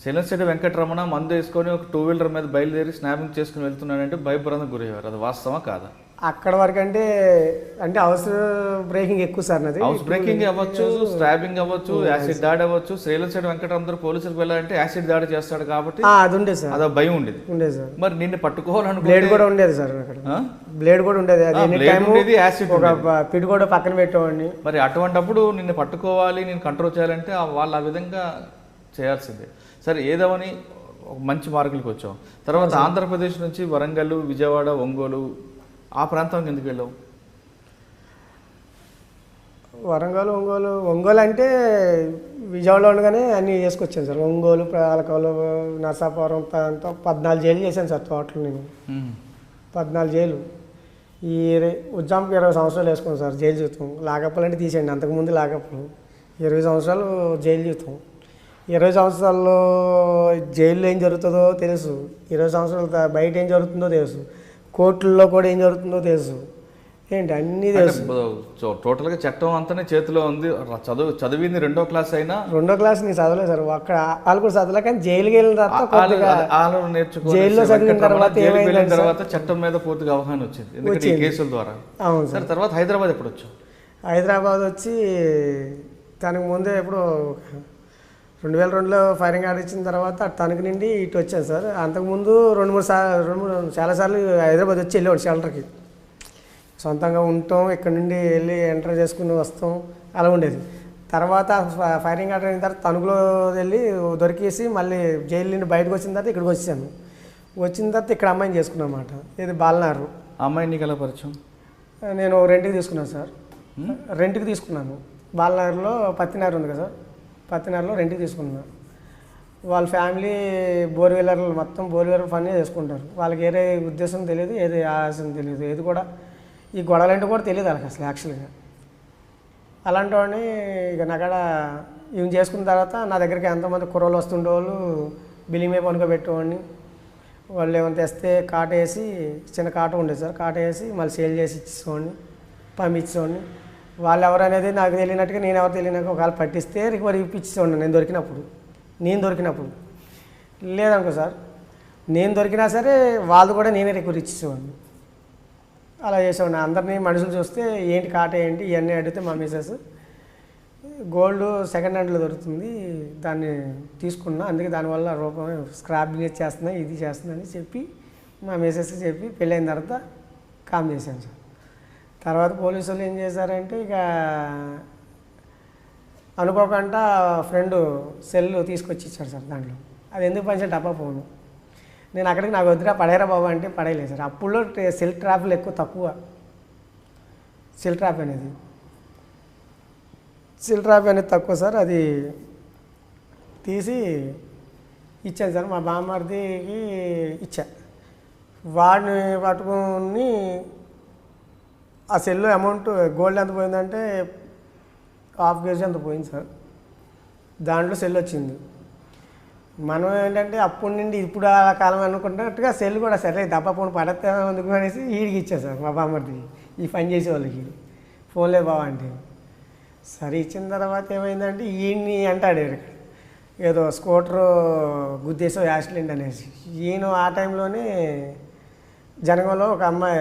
సేలంశెట్టి వెంకటరమణ మందు వేసుకొని ఒక 2 వీలర్ మీద బయలుదేరి స్నాపింగ్ చేసుకుని వెళ్తున్నాడంటే భయభ్రాంతికి గురయ్యారు. అది వాస్తవా కాదా? అక్కడ వరకు అంటే హౌస్ బ్రేకింగ్ ఎక్కువ సార్. నాది హౌస్ బ్రేకింగ్ అవ్వచ్చు, స్టాబింగ్ అవ్వచ్చు, యాసిడ్ దాడి అవ్వచ్చు. సేలంశెట్టి వెంకటరమణ పోలీసులకు వెళ్ళాలంటే యాసిడ్ దాడి చేస్తాడు కాబట్టి అది ఉండేది సార్, అదో భయం ఉండేది. సార్. మరి నిన్ను పట్టుకోవాలనుకుంటే బ్లేడ్ కూడా ఉండేది సార్, అక్కడ బ్లేడ్ కూడా ఉండేది. యాసిడ్ ఒక పిడి కూడా పక్కన పెట్టేవాడిని. మరి అటువంటిప్పుడు నిన్ను పట్టుకోవాలి, నేను కంట్రోల్ చేయాలంటే వాళ్ళు ఆ విధంగా చేయాల్సిందే. సరే, ఏదవని ఒక మంచి మార్కులకు వచ్చాం. తర్వాత ఆంధ్రప్రదేశ్ నుంచి వరంగల్, విజయవాడ, ఒంగోలు, ఆ ప్రాంతానికి ఎందుకు వెళ్ళావు? ఒంగోలు అంటే విజయవాడలో ఉండగానే అన్నీ చేసుకొచ్చాను సార్. ఒంగోలు, పాలకోలు, నరసాపురం అంతా 14 జైలు చేశాను సార్. టోటల్ నేను 14 జైలు. ఈ ఉజ్జాంకి 20 సంవత్సరాలు వేసుకున్నాను సార్ జైలు జీవితం. లాకప్పులు అంటే తీసేయండి, అంతకుముందు లాకప్పులు 20 సంవత్సరాలు జైలు జీవితం. 20 సంవత్సరాల్లో జైల్లో ఏం జరుగుతుందో తెలుసు, 20 సంవత్సరాలు బయట ఏం జరుగుతుందో తెలుసు, కోర్టుల్లో కూడా ఏం జరుగుతుందో తెలుసు. ఏంటి అన్నీ తెలుసు. టోటల్గా చట్టం అంతానే చేతిలో ఉంది. చదివింది 2వ క్లాస్ అయినా 2వ క్లాస్ నేను చదవలేదు సార్. అక్కడ వాళ్ళు కూడా చదవలే, కానీ జైలుకి వెళ్ళిన తర్వాత జైల్లో చదివిన తర్వాత చట్టం మీద పూర్తిగా అవగాహన వచ్చింది, ఎందుకంటే ఈ కేసుల ద్వారా. అవును సార్. తర్వాత హైదరాబాద్ ఎప్పుడు వచ్చావు? హైదరాబాద్ వచ్చి తనకు ముందే ఎప్పుడు 2002లో ఫైరింగ్ ఆర్డర్ ఇచ్చిన తర్వాత తనకు నుండి ఇటు వచ్చాను సార్. అంతకుముందు 2-3 చాలాసార్లు హైదరాబాద్ వచ్చి వెళ్ళేవాడు షెల్టర్కి. సొంతంగా ఉంటాం, ఇక్కడ నుండి వెళ్ళి ఎంటర్ చేసుకుని వస్తాం, అలా ఉండేది. తర్వాత ఫైరింగ్ ఆర్డర్ అయిన తర్వాత తణుకులో వెళ్ళి దొరికేసి మళ్ళీ జైలు నుండి బయటకు వచ్చిన తర్వాత ఇక్కడికి వచ్చాను. వచ్చిన తర్వాత ఇక్కడ అమ్మాయిని చేసుకున్నాను అన్నమాట. ఇది బాలనారు. అమ్మాయి నీకు ఎలా పరిచయం? నేను రెంట్కి తీసుకున్నాను సార్. రెంట్కి తీసుకున్నాను. బాలనారులో పత్తినారు ఉంది కదా సార్, పత్తినారులో రెంట్కి తీసుకున్నాను. వాళ్ళ ఫ్యామిలీ బోర్వీలర్లు మొత్తం బోర్వీలర్ పని చేసుకుంటారు. వాళ్ళకి ఏదే ఉద్దేశం తెలియదు, ఏది ఆశం తెలియదు, ఏది కూడా ఈ గొడవలంటే కూడా తెలియదు వాళ్ళకి అసలు యాక్చువల్గా. అలాంటి వాడిని ఇక నాకాడ ఇవి చేసుకున్న తర్వాత నా దగ్గరికి ఎంతోమంది కుర్రోళ్ళు వస్తుండేవాళ్ళు, బిల్లింగ్ మీద పనుకోబెట్టేవాడిని. వాళ్ళు ఏమైనా తెస్తే కాట వేసి చిన్న కాట ఉండేది సార్, కాట వేసి మళ్ళీ సేల్ చేసి ఇచ్చేవాడిని, పంపించేవాడిని. వాళ్ళు ఎవరు అనేది నాకు తెలియనట్టుగా నేను ఎవరు తెలియనాక ఒకవేళ పట్టిస్తే రికవరీ ఇప్పించేవాడిని నేను దొరికినప్పుడు. లేదనుకో సార్, నేను దొరికినా సరే వాళ్ళు కూడా నేనే రికవరీ ఇచ్చేవాడిని. అలా చేసేవాడిని. అందరినీ మనుషులు చూస్తే ఏంటి కాట ఏంటి ఇవన్నీ అడిగితే మా మిసెస్ గోల్డ్ సెకండ్ హ్యాండ్లో దొరుకుతుంది, దాన్ని తీసుకున్నా, అందుకే దానివల్ల రూపం స్క్రాప్ బిజినెస్ చేస్తున్నా, ఇది చేస్తున్నా అని చెప్పి మా మిసెస్కి చెప్పి పెళ్ళైన తర్వాత కామ్ చేశాను సార్. తర్వాత పోలీసు వాళ్ళు ఏం చేశారంటే ఇక అనుకోకుండా ఫ్రెండ్ సెల్ తీసుకొచ్చి ఇచ్చారు సార్. దాంట్లో అది ఎందుకు పనిచేసి డబ్బా ఫోను. నేను అక్కడికి నాకు వద్దురా పడేరా బాబు అంటే పడేయలేదు సార్. అప్పుడులో సెల్ ట్రాప్లు తక్కువ, సెల్ ట్రాప్ అనేది తక్కువ సార్. అది తీసి ఇచ్చాను సార్, మా బామ్మర్దికి ఇచ్చా. వాడిని పట్టుకుని ఆ సెల్ అమౌంట్ గోల్డ్ ఎంత పోయిందంటే 1/2 kg అంత పోయింది సార్. దాంట్లో సెల్ వచ్చింది. మనం ఏంటంటే అప్పటి నుండి ఇప్పుడు ఆ కాలం అనుకున్నట్టుగా సెల్ కూడా సరే దెబ్బ ఫోన్ పడతా ఎందుకు అనేసి వీడికి ఇచ్చా సార్, మా బామ్మర్దికి, ఈ పని చేసే వాళ్ళకి. ఫోన్ లేదు బావ అంటే సరే ఇచ్చిన తర్వాత ఏమైందంటే ఈయన్ని అంటాడు ఏదో స్కూటరు గుద్దేసో యాక్సిడెంట్ అనేసి. ఈయన ఆ టైంలోనే జనగంలో ఒక అమ్మాయి,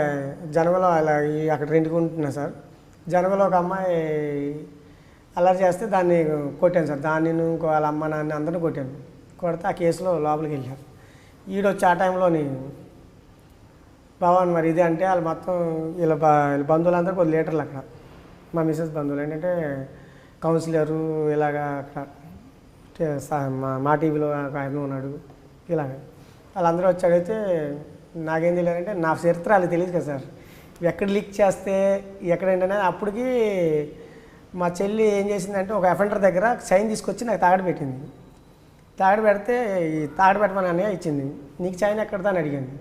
జనగంలో అలా అక్కడ రెండుకుంటున్నా సార్, జనగంలో ఒక అమ్మాయి అల్లరి చేస్తే దాన్ని కొట్టాను సార్. దాన్ని ఇంకో వాళ్ళ అమ్మ నాన్న అందరినీ కొట్టాను. కొడితే ఆ కేసులో లోపలికి వెళ్ళారు. ఈడొచ్చి ఆ టైంలోని భవన్ మరి ఇది అంటే వాళ్ళు మొత్తం వీళ్ళ బంధువులందరూ కొద్ది లీటర్లు అక్కడ, మా మిసెస్ బంధువులు ఏంటంటే కౌన్సిలరు ఇలాగా అక్కడ మా టీవీలో ఆయన ఉన్నాడు, ఇలాగ వాళ్ళందరూ వచ్చి అడిగితే నాకేం తెలియదంటే నా చరిత్ర వాళ్ళకి తెలియదు కదా సార్, ఎక్కడ లీక్ చేస్తే ఎక్కడేంటనే. అప్పటికి మా చెల్లి ఏం చేసిందంటే ఒక అఫెండర్ దగ్గర చైన్ తీసుకొచ్చి నాకు తాగడి పెట్టింది. తాగడి పెడితే ఈ తాగడి పెట్టమని అన్నయ్య ఇచ్చింది. నీకు చైన్ ఎక్కడదా అని అడిగాను.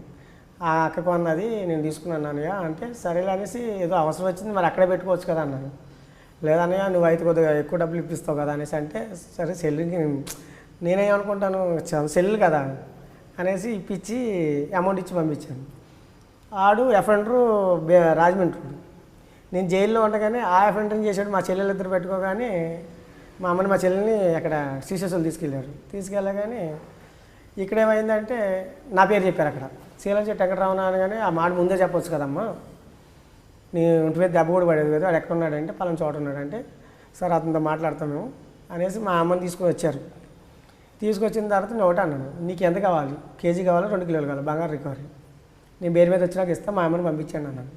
ఆ అక్క కొన్నది నేను తీసుకున్నాను అన్నయ్య అంటే సరేలే అనేసి ఏదో అవసరం వచ్చింది మరి అక్కడే పెట్టుకోవచ్చు కదా అన్నాను. లేదన్నయ్య నువ్వు అయితే కొద్దిగా ఎక్కువ డబ్బులు ఇప్పిస్తావు కదా అనేసి అంటే సరే సెల్లుకి నేనేమనుకుంటాను సెల్ కదా అనేసి ఇప్పించి అమౌంట్ ఇచ్చి పంపించాను. ఆడు అఫెండరు రాజమండ్రి. నేను జైల్లో ఉండగానే ఆ అఫెండర్ని చేశాడు. మా చెల్లెలు ఇద్దరు పెట్టుకోగానే మా అమ్మని మా చెల్లెల్ని అక్కడ శ్రీశైలం తీసుకెళ్ళగానే ఇక్కడ ఏమైందంటే నా పేరు చెప్పారు అక్కడ శీలం చెట్టు వెంకటరామణ అనగానే ఆ మాట ముందే చెప్పొచ్చు కదమ్మా, నీ ఒంటి మీద దెబ్బ కూడా పడేది కదా, వాడు ఎక్కడ ఉన్నాడంటే పలానా చోట ఉన్నాడంటే సార్ అతనితో మాట్లాడతాం మేము అనేసి మా అమ్మని తీసుకొని వచ్చారు. తీసుకొచ్చిన తర్వాత నేను ఒకటి అన్నాను, నీకు ఎంత కావాలి, కేజీ కావాలా 2 కిలోలు కావాలి బంగారు రికవరీ, నేను బేరు మీద వచ్చినాక ఇస్తాను, మా అమ్మని పంపించాను అన్నాను.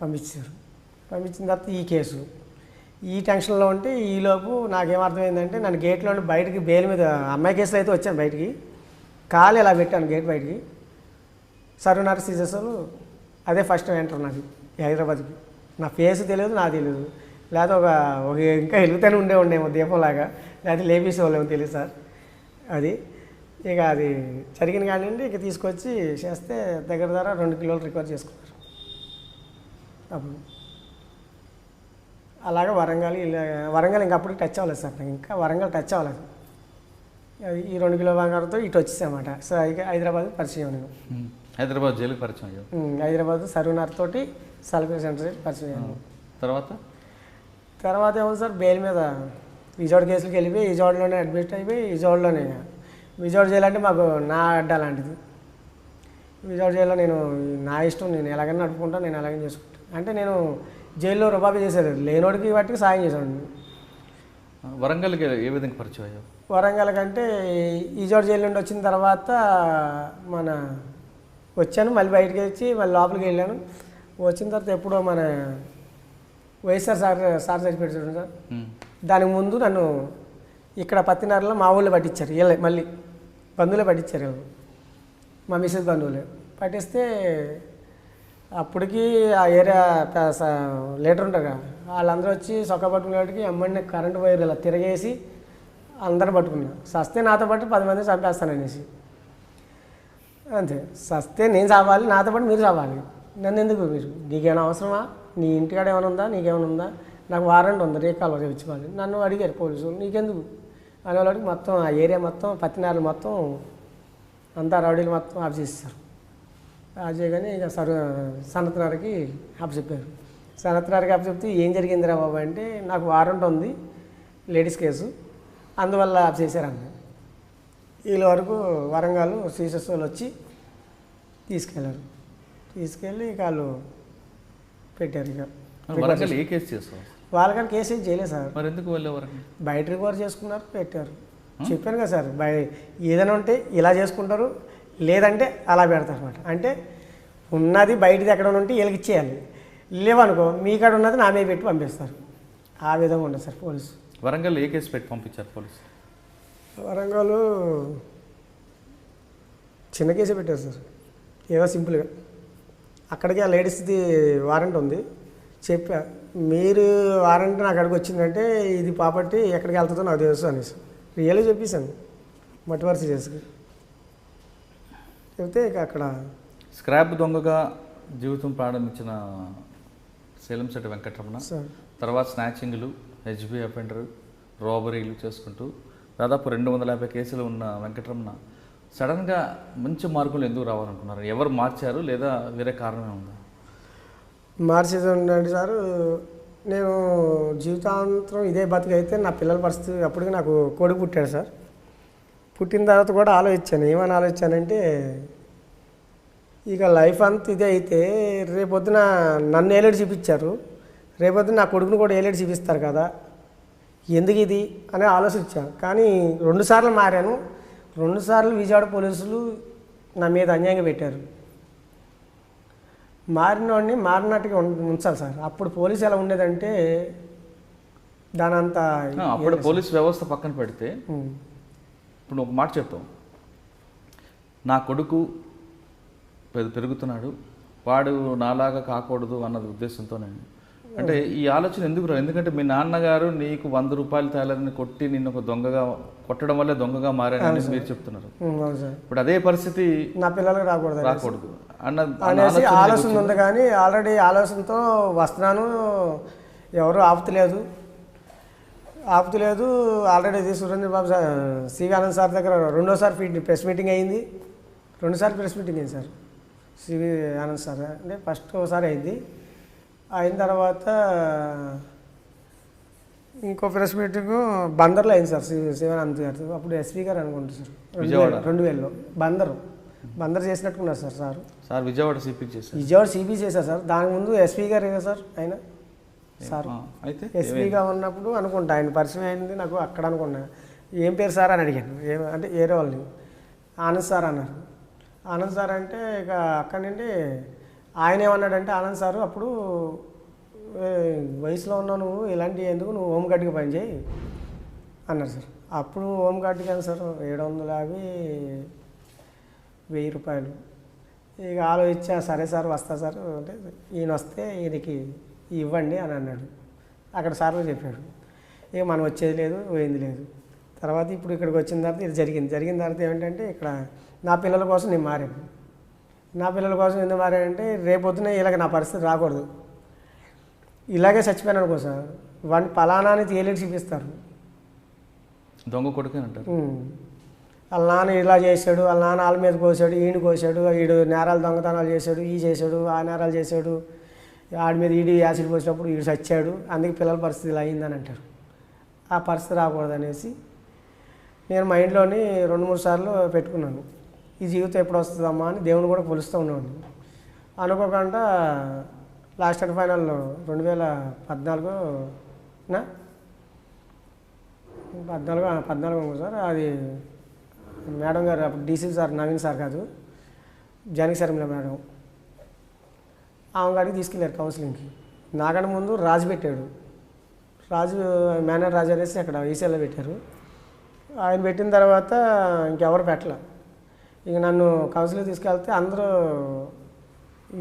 పంపించారు. పంపించిన తర్వాత ఈ కేసు ఈ టెన్షన్లో ఉంటే ఈలోపు నాకేమర్థమైందంటే నన్ను గేట్లో బయటికి బెయిల్ మీద అమ్మాయి కేసులో అయితే వచ్చాను బయటికి, కాలు ఇలా పెట్టాను గేట్ బయటికి. సరునారు సీజర్స్లు అదే ఫస్ట్ ఎంటర్ నాది హైదరాబాద్కి. నా ఫేస్ తెలియదు, నా తెలియదు, లేకపోతే ఒక ఇంకా వెలుగుతూనే ఉండేమో దీపంలాగా, లేకపోతే లేపేసేవాళ్ళేమో తెలియదు సార్. అది ఇక అది జరిగిన కానీ ఇక తీసుకొచ్చి చేస్తే దగ్గర 2 కిలోలు రికవర్ చేసుకున్నారు. అప్పుడు అలాగే వరంగల్ ఇంకా అప్పుడు టచ్ అవ్వలేదు సార్, నాకు ఇంకా వరంగల్ టచ్ అవ్వలేదు. అది ఈ 2 కిలో బంగారంతో ఇటు వచ్చేసామాట. సో ఇక హైదరాబాద్ పరిచయం నేను, హైదరాబాద్ జైలుకి పరిచయం అయ్యావు. హైదరాబాద్ సర్వనార్ తోటి సల్ఫర్ సెంటర్ పరిచయం అయ్యాను. తర్వాత ఏమో సార్ బెయిల్ మీద విజయవాడ కేసులకి వెళ్ళిపోయి విజయవాడలోనే అడ్మిట్ అయిపోయి విజయవాడ జైలు అంటే మాకు నా అడ్డ లాంటిది. విజయవాడ జైల్లో నేను నా ఇష్టం, నేను ఎలాగైనా నడుపుకుంటాను, నేను ఎలాగైనా చేసుకుంటాను అంటే నేను జైల్లో రుబాబీ చేసేది లేనోడికి వాటికి సాయం చేశాను. వరంగల్కి ఏ విధంగా పరిచయం అయ్యావు? వరంగల్ కంటే విజయవాడ జైలు నుండి వచ్చిన తర్వాత వచ్చాను, మళ్ళీ బయటకి వచ్చి మళ్ళీ లోపలికి వెళ్ళాను. వచ్చిన తర్వాత ఎప్పుడో మన వైఎస్ఆర్ సార్ చచ్చిపెట్టారు సార్, దానికి ముందు నన్ను ఇక్కడ పత్తినారులో మా ఊళ్ళో పట్టించారు. వీళ్ళే మళ్ళీ బంధువులే పట్టించారు, మా మిసెస్ బంధువులే పట్టిస్తే అప్పటికి ఆ ఏరియా లీటర్ ఉంటారు కదా వాళ్ళందరూ వచ్చి సొక్క పట్టుకునేటికి అమ్మడిని కరెంటు వైర్ ఇలా తిరగేసి అందరూ పట్టుకున్నారు. సస్తే నాతో పాటు 10 మంది చంపేస్తాననేసి, అంతే సస్తే నేను చావాలి, నాతో పాటు మీరు చావాలి, నన్ను ఎందుకు మీరు నీకేమైనా అవసరమా, నీ ఇంటికాడ ఏమైనా ఉందా, నీకేమైనా ఉందా, నాకు వారెంట్ ఉంది రేకాలు చేయించుకోవాలి, నన్ను అడిగారు పోలీసులు నీకెందుకు అనేవాళ్ళకి మొత్తం ఆ ఏరియా మొత్తం పత్తినారులు మొత్తం అంతా రౌడీలు మొత్తం ఆఫ్ చేసేసారు. ఆఫ్ చేయగానే ఇక సనత్నారికి ఆఫ్ చెప్పారు. సనత్నారికి ఆఫ్ చెప్తే ఏం జరిగిందిరా బాబు అంటే నాకు వారెంట్ ఉంది లేడీస్ కేసు అందువల్ల ఆఫ్ చేశారన్న. వీళ్ళ వరకు వరంగల్ సీసెస్ వాళ్ళు వచ్చి తీసుకెళ్ళారు. తీసుకెళ్ళి ఇక వాళ్ళు పెట్టారు. ఇక వరంగల్ ఏ కేసు చేస్తావు? వాళ్ళకని కేసు ఏం చేయలేదు సార్. మరి ఎందుకు వెళ్ళే వరంగల్? బయట రికవర్ చేసుకున్నారు, పెట్టారు. చెప్పాను కదా సార్, ఏదైనా ఉంటే ఇలా చేసుకుంటారు, లేదంటే అలా పెడతారు అనమాట. అంటే ఉన్నది బయటది ఎక్కడ ఉంటే వీళ్ళకి ఇచ్చేయాలి, లేవనుకో మీ కాడ ఉన్నది నా మీద పెట్టి పంపిస్తారు. ఆ విధంగా ఉండదు సార్ పోలీసు. వరంగల్ ఏ కేసు పెట్టి పంపించారు పోలీసు? వరంగల్ చిన్న కేసే పెట్టారు సార్, ఏదో సింపుల్గా. అక్కడికి ఆ లేడీస్ది వారెంట్ ఉంది, చెప్పా మీరు వారెంట్ నాకు అక్కడికి వచ్చిందంటే ఇది ప్రాపర్టీ ఎక్కడికి వెళ్తుందో నాకు తెలుసు అనేసి రియల్గా చెప్పేశాను. మట్టి వరుస చేసుకుని చెప్తే ఇక అక్కడ స్క్రాప్ దొంగగా జీవితం ప్రారంభించిన సేలంశెట్టి వెంకటరమణ తర్వాత స్నాచింగ్లు, హెచ్బి అఫెండర్, రాబరీలు చేసుకుంటూ దాదాపు 250 కేసులు ఉన్న వెంకటరమణ సడన్గా మంచి మార్కులు ఎందుకు రావాలనుకున్నారు? ఎవరు మార్చారు లేదా వేరే కారణమే ఉందా? మార్చేది ఉండండి సార్, నేను జీవితాంతరం ఇదే బతికైతే నా పిల్లల పరిస్థితి. అప్పటికి నాకు కొడుకు పుట్టాడు సార్. పుట్టిన తర్వాత కూడా ఆలోచించాను. ఏమని ఆలోచించానంటే ఇక లైఫ్ అంతా ఇదే అయితే రేపొద్దున నన్ను ఏలేడు చూపించారు, రేపొద్దున నా కొడుకును కూడా ఏలేడు చూపిస్తారు కదా, ఎందుకు ఇది అని ఆలోచించాను. కానీ 2 సార్లు మారాను. 2 సార్లు విజయవాడ పోలీసులు నా మీద అన్యాయంగా పెట్టారు. మారినోడిని మారినట్టుగా ఉంచాలి సార్. అప్పుడు పోలీసు ఎలా ఉండేదంటే దాని అంతా అప్పుడు పోలీస్ వ్యవస్థ పక్కన పెడితే ఇప్పుడు ఒక మాట చెప్తాం, నా కొడుకు పెరుగుతున్నాడు, వాడు నాలాగా కాకూడదు అన్నది ఉద్దేశంతోనే. అంటే ఈ ఆలోచన ఎందుకు రాదు? ఎందుకంటే మీ నాన్నగారు నీకు 100 రూపాయలు తేలని కొట్టి నిన్ను ఒక దొంగగా కొట్టడం వల్లే దొంగగా మారానని మీరు చెప్తున్నారు. ఇప్పుడు అదే పరిస్థితి నా పిల్లలకు రాకూడదు అనేసి ఆలోచన ఉంది. కానీ ఆల్రెడీ ఆలోచనతో వస్తున్నాను, ఎవరు ఆపుతలేదు. ఆల్రెడీ సురేంద్ర బాబు సార్, సివి ఆనంద్ సార్ దగ్గర 2వ ప్రెస్ మీటింగ్ అయింది. 2 సార్లు ప్రెస్ మీటింగ్ అయింది సార్. సివి ఆనంద్ సార్ అంటే ఫస్ట్ ఒకసారి అయింది. అయిన తర్వాత ఇంకో ప్రెస్ మీటింగ్ బందర్లో అయింది సార్, శివానంద్ గారు. అప్పుడు ఎస్పీ గారు అనుకుంటారు సార్, 2000లో బందర్ చేసినట్టుకున్నారు సార్. విజయవాడ సిపి చేశారు. విజయవాడ సిపి చేశారు సార్. దాని ముందు ఎస్పీ గారు కదా సార్ ఆయన సార్. అయితే ఎస్పీగా ఉన్నప్పుడు అనుకుంటా ఆయన పరిచయం అయింది నాకు అక్కడ. అనుకున్నా ఏం పేరు సార్ అని అడిగాను. అంటే ఏరే వాళ్ళని ఆనంద్ సార్ అన్నారు. ఆనంద్ సార్ అంటే ఇక అక్కడి నుండి ఆయన ఏమన్నాడంటే, ఆనంద్ సారు అప్పుడు వయసులో ఉన్నావు నువ్వు, ఇలాంటివి ఎందుకు, నువ్వు హోంగార్డ్కి పని చేయి అన్నారు సార్. అప్పుడు హోంగార్డ్కి అని సార్ 750 1000 రూపాయలు. ఇక ఆలోచించా, సరే సార్ వస్తా సార్ అంటే ఈయన వస్తే ఈయనకి ఇవ్వండి అని అన్నాడు. అక్కడ సార్లు చెప్పాడు. ఇక మనం వచ్చేది లేదు, పోయింది లేదు. తర్వాత ఇప్పుడు ఇక్కడికి వచ్చిన తర్వాత ఇది జరిగిన తర్వాత ఏమిటంటే ఇక్కడ నా పిల్లల కోసం నేను మారాను. నా పిల్లల కోసం ఎందుకు మారానంటే రేపొద్దున ఇలాగ నా పరిస్థితి రాకూడదు. ఇలాగే చచ్చిపోయాను అనుకో సార్, వాడిని పలానాని తేలికి చూపిస్తారు, దొంగ కొడుకు అంటారు. వాళ్ళ నాన్న ఇలా చేశాడు, వాళ్ళ నాన్న వాళ్ళ మీద కోసాడు, ఈయన కోసాడు, ఈడు నేరాలు దొంగతనాలు చేశాడు, ఈ చేశాడు, ఆ నేరాలు చేశాడు, ఆడి మీద ఈడి యాసిడ్ పోసినప్పుడు ఈడు చచ్చాడు, అందుకే పిల్లల పరిస్థితి ఇలా అయిందని అంటారు. ఆ పరిస్థితి రాకూడదనేసి నేను మైండ్లోని 2-3 సార్లు పెట్టుకున్నాను. ఈ జీవితం ఎప్పుడు వస్తుందమ్మా అని దేవుని కూడా కొలుస్తూ ఉన్నాను. అనుకోకుండా లాస్ట్ అండ్ ఫైనల్లో 2014 సార్. అది మేడం గారు అప్పుడు డీసీ సార్, నవీన్ సార్ కాదు, జానకి శర్మిల మేడం, ఆమె గారికి తీసుకెళ్ళారు కౌన్సిలింగ్కి. నాకన్నా ముందు రాజు పెట్టాడు. మేనేజర్ రాజు అనేసి అక్కడ ఈసీఎల్లో పెట్టారు. ఆయన పెట్టిన తర్వాత ఇంకెవరు పెట్టలే. ఇక నన్ను కౌన్సిలింగ్ తీసుకెళ్తే అందరూ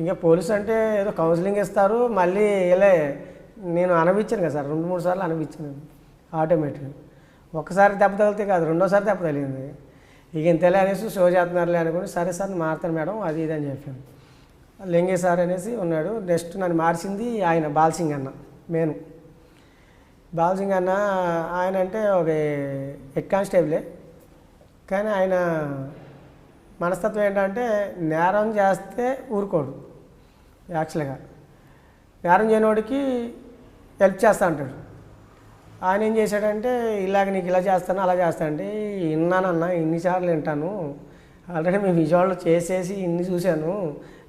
ఇంకా పోలీసు అంటే ఏదో కౌన్సిలింగ్ ఇస్తారు, మళ్ళీ ఇలా నేను అనిపించాను కదా సార్, 2-3 సార్లు అనిపించాను ఆటోమేటిక్. ఒక్కసారి దెబ్బ తగిలితే కాదు, 2వ సారి దెబ్బ తగిలింది. ఇక ఇంతలే అనేసి షో చేస్తున్నారులే అనుకుని సరే సార్ మారుతాను మేడం అది ఇది అని చెప్పాను. లింగే సార్ అనేసి ఉన్నాడు. నెక్స్ట్ నన్ను మార్చింది ఆయన బాల్సింగ్ అన్న. బాల్సింగ్ అన్న ఆయన అంటే ఒక హెడ్ కానిస్టేబులే, కానీ ఆయన మనస్తత్వం ఏంటంటే నేరం చేస్తే ఊరుకోడు. యాక్చువల్గా నేరం చేయనోడికి హెల్ప్ చేస్తా అంటాడు. ఆయన ఏం చేశాడంటే ఇలాగ నీకు ఇలా చేస్తాను అలా చేస్తాను అంటే విన్నానన్నా, ఇన్నిసార్లు వింటాను, ఆల్రెడీ మేము విజయవాడలో చేసేసి ఇన్ని చూశాను,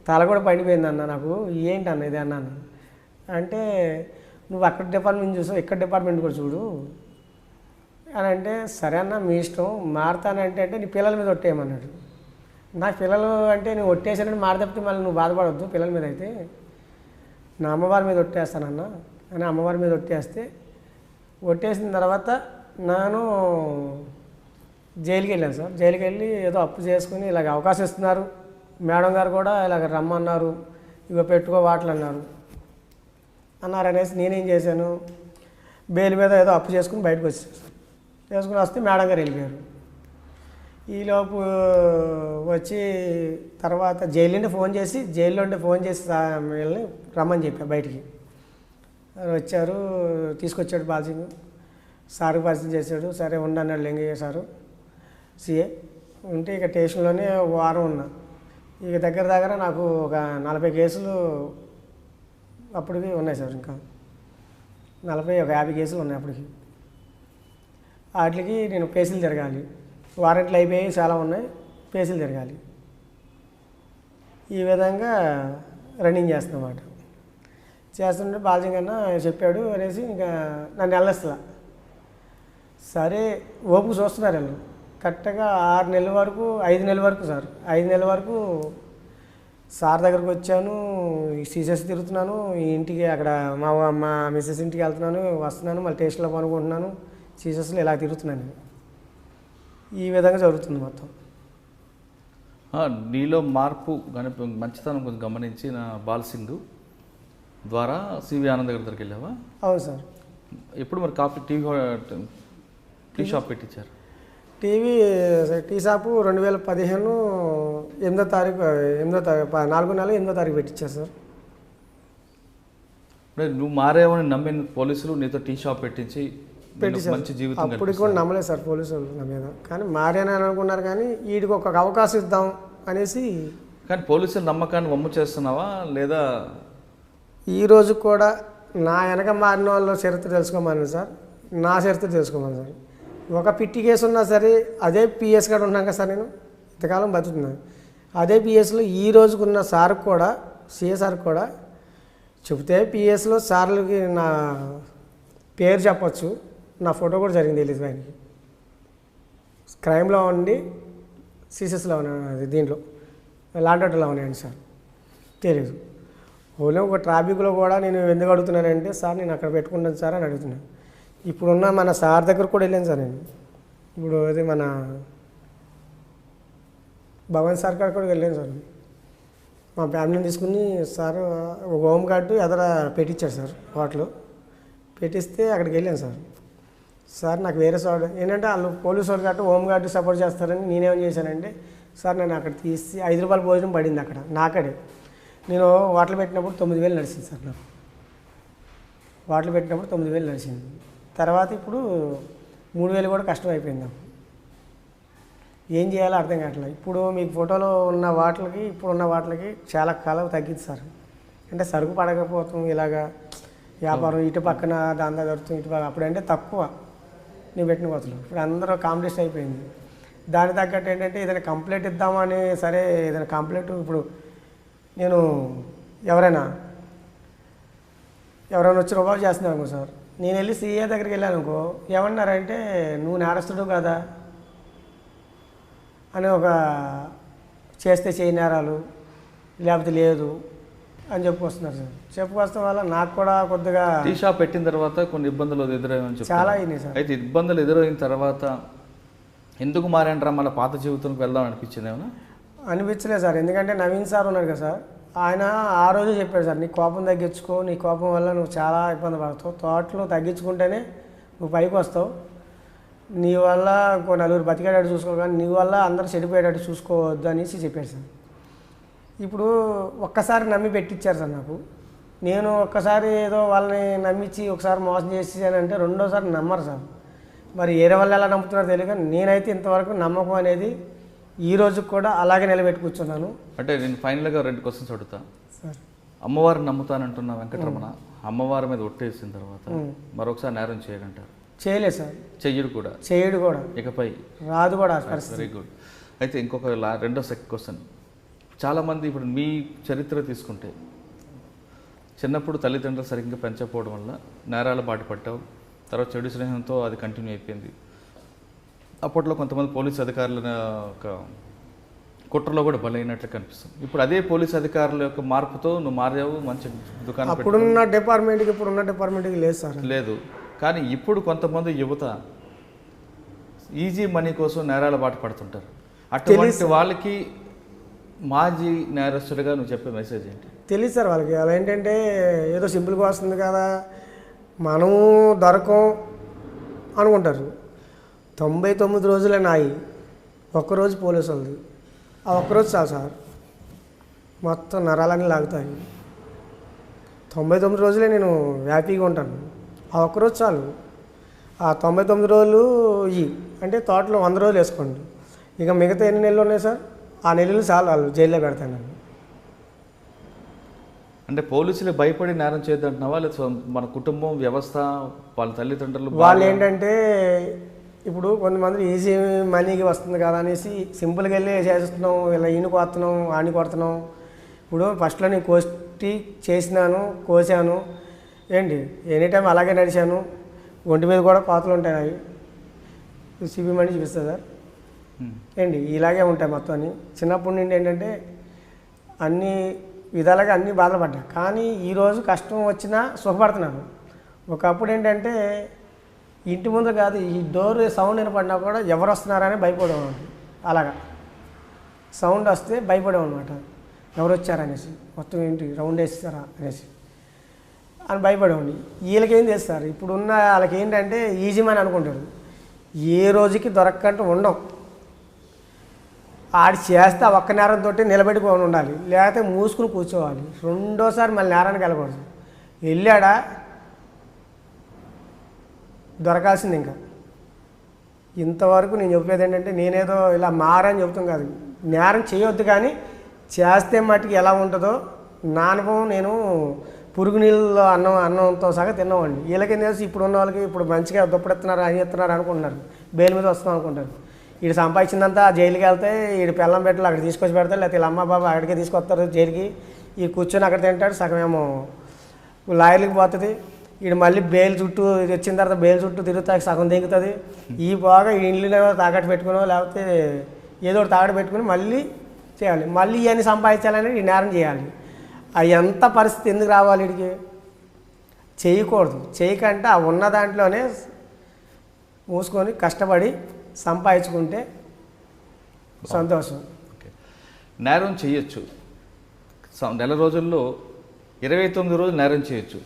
తల కూడా పడిపోయింది అన్న నాకు, ఏంటి అన్న ఇది అన్నాను. అంటే నువ్వు అక్కడ డిపార్ట్మెంట్ చూసావు, ఇక్కడ డిపార్ట్మెంట్ కూడా చూడు అని అంటే, సరే అన్న మీ ఇష్టం, మారుతానంటే నీ పిల్లల మీద ఒట్టేయమన్నాడు. నా పిల్లలు అంటే నేను ఒట్టేసానని మాట తప్పితే మళ్ళీ నువ్వు బాధపడవద్దు, పిల్లల మీద అయితే నా అమ్మవారి మీద ఒట్టేస్తానన్న అని అమ్మవారి మీద ఒట్టేసిన తర్వాత నేను జైలుకి వెళ్ళాను సార్. జైలుకి వెళ్ళి ఏదో అప్పు చేసుకుని ఇలాగ అవకాశం ఇస్తున్నారు, మేడం గారు కూడా ఇలాగ రమ్మన్నారు, ఇగో పెట్టుకో వాటలు అన్నారు అనేసి నేనేం చేశాను, బెయిల్ మీద ఏదో అప్పు చేసుకుని బయటకు వచ్చాను. చేసుకుని వస్తే మేడం గారు వెళ్ళిపోయారు. ఈలోపు వచ్చి తర్వాత జైలు నుండి ఫోన్ చేసి వీళ్ళని రమ్మని చెప్పా బయటికి. వచ్చారు, తీసుకొచ్చాడు బాలసింగ్ సార్కి పరిచయం చేశాడు. సరే ఉండన్నాడు లింగయ్య సారు సిఏ. ఉంటే ఇక స్టేషన్లోనే వారం ఉన్నా. ఇక దగ్గర నాకు ఒక 40 కేసులు అప్పటికి ఉన్నాయి సార్. ఇంకా 50 కేసులు ఉన్నాయి అప్పటికి. వాటికి నేను కేసులు తిరగాలి, వారెంట్లు అయిపోయి చాలా ఉన్నాయి, కేసులు తిరగాలి. ఈ విధంగా రన్నింగ్ చేస్తున్నమాట. చేస్తుంటే బాలసింగ్ అన్న చెప్పాడు అనేసి ఇంకా నన్ను వెళ్ళొస్తా. సరే ఓపిక చూస్తున్నారు వాళ్ళు. కరెక్ట్గా 6 నెలల వరకు 5 నెలల వరకు సార్ 5 నెలల వరకు సార్ దగ్గరకు వచ్చాను, సీసెస్ తిరుగుతున్నాను, ఈ ఇంటికి అక్కడ మా మిస్సెస్ ఇంటికి వెళ్తున్నాను, వస్తున్నాను, మళ్ళీ టేస్ట్లో పనుకుంటున్నాను, సీసెస్లో ఇలా తిరుగుతున్నాను. ఈ విధంగా జరుగుతుంది మొత్తం. నీలో మార్పు మంచితనం కొంచెం గమనించిన బాలసింగ్ ద్వారా సివి ఆనంద్ గారి దగ్గరికి వెళ్ళావా? అవును సార్. ఎప్పుడు మరి టీ షాప్ పెట్టించారు? టీ షాపు 2015 8వ తారీఖు 4వ నెల 8వ తారీఖు పెట్టించారు సార్. నువ్వు మారేవని నమ్మిన పోలీసులు నీతో టీ షాప్ పెట్టించి మంచి జీవితం. అప్పుడు కూడా నమ్మలేదు సార్ పోలీసులు నా మీద, కానీ మారేనని అనుకున్నారు, కానీ వీడికి ఒక అవకాశం ఇద్దాం అనేసి. కానీ పోలీసుల నమ్మకాన్ని వమ్ము చేస్తున్నావా లేదా? ఈరోజు కూడా నా వెనక మారిన వాళ్ళు చరిత్ర తెలుసుకోమని సార్, నా చరిత్ర తెలుసుకోమని సార్. ఒక పిట్టి కేసు ఉన్నా సరే అదే పిఎస్ కాడ ఉన్నాం కదా సార్, నేను ఇంతకాలం బతుకుతున్నాను అదే పిఎస్లో. ఈ రోజుకున్న సార్కి కూడా సిఏ సార్కి కూడా చెబితే పిఎస్లో సార్లకి నా పేరు చెప్పచ్చు, నా ఫోటో కూడా జరిగింది తెలియదు ఆయనకి. క్రైమ్లో ఉండి సీసెస్లో ఉన్నాను, దీంట్లో లాండ్రోడ్లో ఉన్నాయండి సార్, తెలియదు. ఓన్లీ ఒక ట్రాఫిక్లో కూడా నేను ఎందుకు అడుగుతున్నానంటే, సార్ నేను అక్కడ పెట్టుకుంటాను సార్ అని అడుగుతున్నాను. ఇప్పుడున్న మన సార్ దగ్గర కూడా వెళ్ళాను సార్ నేను. ఇప్పుడు అది మన భవన్ సార్ కాడ కూడా వెళ్ళాను సార్. మా ఫ్యామిలీని తీసుకుని సార్ ఒక హోమ్ గార్డు ఎదర పెట్టించారు సార్, హోటల్ పెట్టిస్తే అక్కడికి వెళ్ళాను సార్. సార్ నాకు వేరే సార్ ఏంటంటే వాళ్ళు పోలీసు వాళ్ళు కాబట్టి హోమ్ గార్డు సపోర్ట్ చేస్తారని నేనేం చేశానంటే, సార్ నేను అక్కడ తీసి 5 రూపాయల భోజనం పడింది అక్కడ నాకడే. నేను హోటల్ పెట్టినప్పుడు 9,000 నడిచింది సార్ నాకు. హోటల్ పెట్టినప్పుడు 9,000 నడిచింది. తర్వాత ఇప్పుడు 3,000 కూడా కష్టం అయిపోయింది నాకు. ఏం చేయాలో అర్థం కావట్లేదు. ఇప్పుడు మీకు ఫోటోలో ఉన్న వాటికి ఇప్పుడున్న వాటికి చాలా కాలం తగ్గింది సార్. అంటే సరుకు పడకపోతాం, ఇలాగా వ్యాపారం ఇటు పక్కన దాంతో దొరుకుతుంది, ఇటు పక్కన అప్పుడంటే తక్కువ నేను పెట్టిన కోతలు. ఇప్పుడు అందరూ కాంపిటీషన్ అయిపోయింది. దాని తగ్గట్టు ఏంటంటే ఏదైనా కంప్లైంట్ ఇద్దామని, సరే ఏదైనా కంప్లైంట్ ఇప్పుడు నేను ఎవరైనా వచ్చి రుబాబు చేస్తున్నాను అనుకో సార్, నేను వెళ్ళి సీఏ దగ్గరికి వెళ్ళాను అనుకో, ఏమన్నారంటే నువ్వు నేరస్తుడు కదా అని ఒక చేస్తే చేయి నేరాలు లేకపోతే లేదు అని చెప్పుకొస్తున్నారు సార్. చెప్పుకొస్తాం వల్ల నాకు కూడా కొద్దిగా టీ షాప్ పెట్టిన తర్వాత కొన్ని ఇబ్బందులు ఎదురయ్యాయని చాలా అయినాయి సార్. అయితే ఇబ్బందులు ఎదురైన తర్వాత ఎందుకు మారేంటారా, మళ్ళీ పాత జీవితంకి వెళ్దాం అనిపించింది ఏమన్నా? అనిపించలేదు సార్. ఎందుకంటే నవీన్ సార్ ఉన్నారు కదా సార్, ఆయన ఆ రోజు చెప్పాడు సార్, నీ కోపం తగ్గించుకో, నీ కోపం వల్ల నువ్వు చాలా ఇబ్బంది పడతావు, తోటలో తగ్గించుకుంటేనే నువ్వు పైకి వస్తావు, నీ వల్ల ఇంకో నలుగురు బతికేటట్టు చూసుకో, కానీ నీ వల్ల అందరూ చెడిపోయేటట్టు చూసుకోవద్దు అనేసి చెప్పాడు సార్. ఇప్పుడు ఒక్కసారి నమ్మి పెట్టించారు సార్ నాకు. నేను ఒక్కసారి ఏదో వాళ్ళని నమ్మించి ఒకసారి మోసం చేసేసానంటే రెండోసారి నమ్మరు సార్. మరి వేరే వాళ్ళు ఎలా నమ్ముతున్నారో తెలియక నేనైతే ఇంతవరకు నమ్మకం అనేది ఈ రోజు కూడా అలాగే నిలబెట్టి కూర్చున్నాను. అంటే నేను ఫైనల్గా 2 క్వశ్చన్స్ అడుగుతా. సార్ అమ్మవారిని నమ్ముతానంటున్న వెంకటరమణ అమ్మవారి మీద ఒట్టేసిన తర్వాత మరొకసారి నేరం చేయడంటారు? చేయలేదు సార్. చెయ్యడు కూడా. చేయడు కూడా. ఇకపై రాదు కూడా పరిస్థితి. Very good. అయితే ఇంకొక రెండో క్వశ్చన్. చాలామంది ఇప్పుడు మీ చరిత్ర తీసుకుంటే చిన్నప్పుడు తల్లిదండ్రులు సరిగ్గా పెంచకపోవడం వల్ల నేరాల బాట పట్టావు. తర్వాత చెడు స్నేహంతో అది కంటిన్యూ అయిపోయింది. అప్పట్లో కొంతమంది పోలీసు అధికారుల ఒక కుట్రలో కూడా బలైనట్లు కనిపిస్తుంది. ఇప్పుడు అదే పోలీసు అధికారుల యొక్క మార్పుతో నువ్వు మారావు, మంచి దుకాణం అప్పుడున్న డిపార్ట్మెంట్కి ఇప్పుడున్న డిపార్ట్మెంట్కి లేదు సార్. లేదు. కానీ ఇప్పుడు కొంతమంది యువత ఈజీ మనీ కోసం నేరాల బాట పడుతుంటారు. అటువంటి వాళ్ళకి మాజీ నేరస్తుడిగా నువ్వు చెప్పే మెసేజ్ ఏంటి? తెలియదు సార్ వాళ్ళకి. అలా ఏంటంటే ఏదో సింపుల్గా వస్తుంది కదా, మనము దొరకం అనుకుంటారు. 99 రోజులే నాయి, ఒక్కరోజు పోలీసు వాళ్ళది. ఆ ఒక్కరోజు చాలు సార్, మొత్తం నరాలన్నీ లాగుతాయి. 99 రోజులే నేను హ్యాపీగా ఉంటాను. ఆ ఒక్కరోజు చాలు. ఆ 99 రోజులు అంటే తోటలో 100 రోజులు వేసుకోండి. ఇక మిగతా ఎన్ని నెలలు ఉన్నాయి సార్? ఆ నెలలు చాలు వాళ్ళు జైల్లో పెడతాను. అంటే పోలీసులు భయపడి నేరం చేయొద్దంటున్నావా, లేదా మన కుటుంబం వ్యవస్థ వాళ్ళ తల్లిదండ్రులు వాళ్ళు ఏంటంటే ఇప్పుడు కొంతమంది ఈజీ మనీకి వస్తుంది కదా అనేసి సింపుల్గా వెళ్ళి చేస్తున్నాం, ఇలా ఈయన కొడుతున్నాం, ఆని కొడుతున్నాం. ఇప్పుడు ఫస్ట్లో నేను కోసి చేసినాను, కోసాను ఏంటి, ఎనీ టైం అలాగే నడిచాను. ఒంటి మీద కూడా కోతలు ఉంటాయి. అవి సిబి మనీ చూపిస్తుంది సార్ ఏంటి, ఇలాగే ఉంటాయి మొత్తం అని. చిన్నప్పటి నుండి ఏంటంటే అన్ని విధాలుగా అన్నీ బాధలు పడ్డా. కానీ ఈరోజు కష్టం వచ్చినా సుఖపడుతున్నాను. ఒకప్పుడు ఏంటంటే ఇంటి ముందు కాదు, ఈ డోర్ సౌండ్ వినపడినా కూడా ఎవరు వస్తున్నారని భయపడేవాడు. అలాగా సౌండ్ వస్తే భయపడేవన్నమాట, ఎవరు వచ్చారనేసి, మొత్తం ఏంటి రౌండ్ వేస్తారా అనేసి అని భయపడేవాడిని. వీళ్ళకేం చేస్తారు ఇప్పుడున్న వాళ్ళకి ఏంటంటే ఈజీ మని అనుకుంటారు. ఏ రోజుకి దొరక్కంటూ ఉండవు. ఆడి చేస్తే ఆ ఒక్క నేరంతో నిలబెట్టుకొని ఉండాలి, లేకపోతే మూసుకుని కూర్చోవాలి. రెండోసారి మళ్ళీ నేరానికి వెళ్ళకూడదు. వెళ్ళాడా దొరకాల్సింది. ఇంకా ఇంతవరకు నేను చెప్పేది ఏంటంటే నేనేదో ఇలా మారని చెప్తాం కాదు, నేరం చేయొద్దు. కానీ చేస్తే మట్టుకి ఎలా ఉంటుందో నా అనుభవం. నేను పురుగు నీళ్ళలో అన్నంతో సహా తిన్నవాడిని. వీళ్ళకేం తెలిసి ఇప్పుడు ఉన్న వాళ్ళకి ఇప్పుడు మంచిగా దుప్పడెత్తున్నారు, అని చెప్తున్నారు అనుకుంటున్నారు, బెయిల్ మీద వస్తాం అనుకుంటారు. వీడు సంపాదించిందంతా జైలుకి వెళ్తే వీడు పెళ్ళం పెట్టలు అక్కడ తీసుకొచ్చి పెడతారు, లేకపోతే వీళ్ళ అమ్మ బాబా అక్కడికే తీసుకొస్తారు జైలుకి. ఈ కూర్చొని అక్కడ తింటాడు, సగమేమో లాయర్లకి పోతుంది. వీడు మళ్ళీ బెయిల్ చుట్టూ వచ్చిన తర్వాత బెయిల్ చుట్టూ తిరుగుతా సగం దిగుతుంది. ఈ బాగా ఇల్లు తాకట్టు పెట్టుకునో లేకపోతే ఏదో ఒకటి తాకట్టు పెట్టుకుని మళ్ళీ చేయాలి. మళ్ళీ ఇవన్నీ సంపాదించాలని ఈ నేరం చేయాలి. అది ఎంత పరిస్థితి ఎందుకు రావాలి వీడికి? చేయకూడదు. చేయకంటే ఆ ఉన్న దాంట్లోనే మూసుకొని కష్టపడి సంపాదించుకుంటే సంతోషం. ఓకే, నేరం చేయొచ్చు. నెల రోజుల్లో 29 రోజులు నేరం చేయొచ్చు.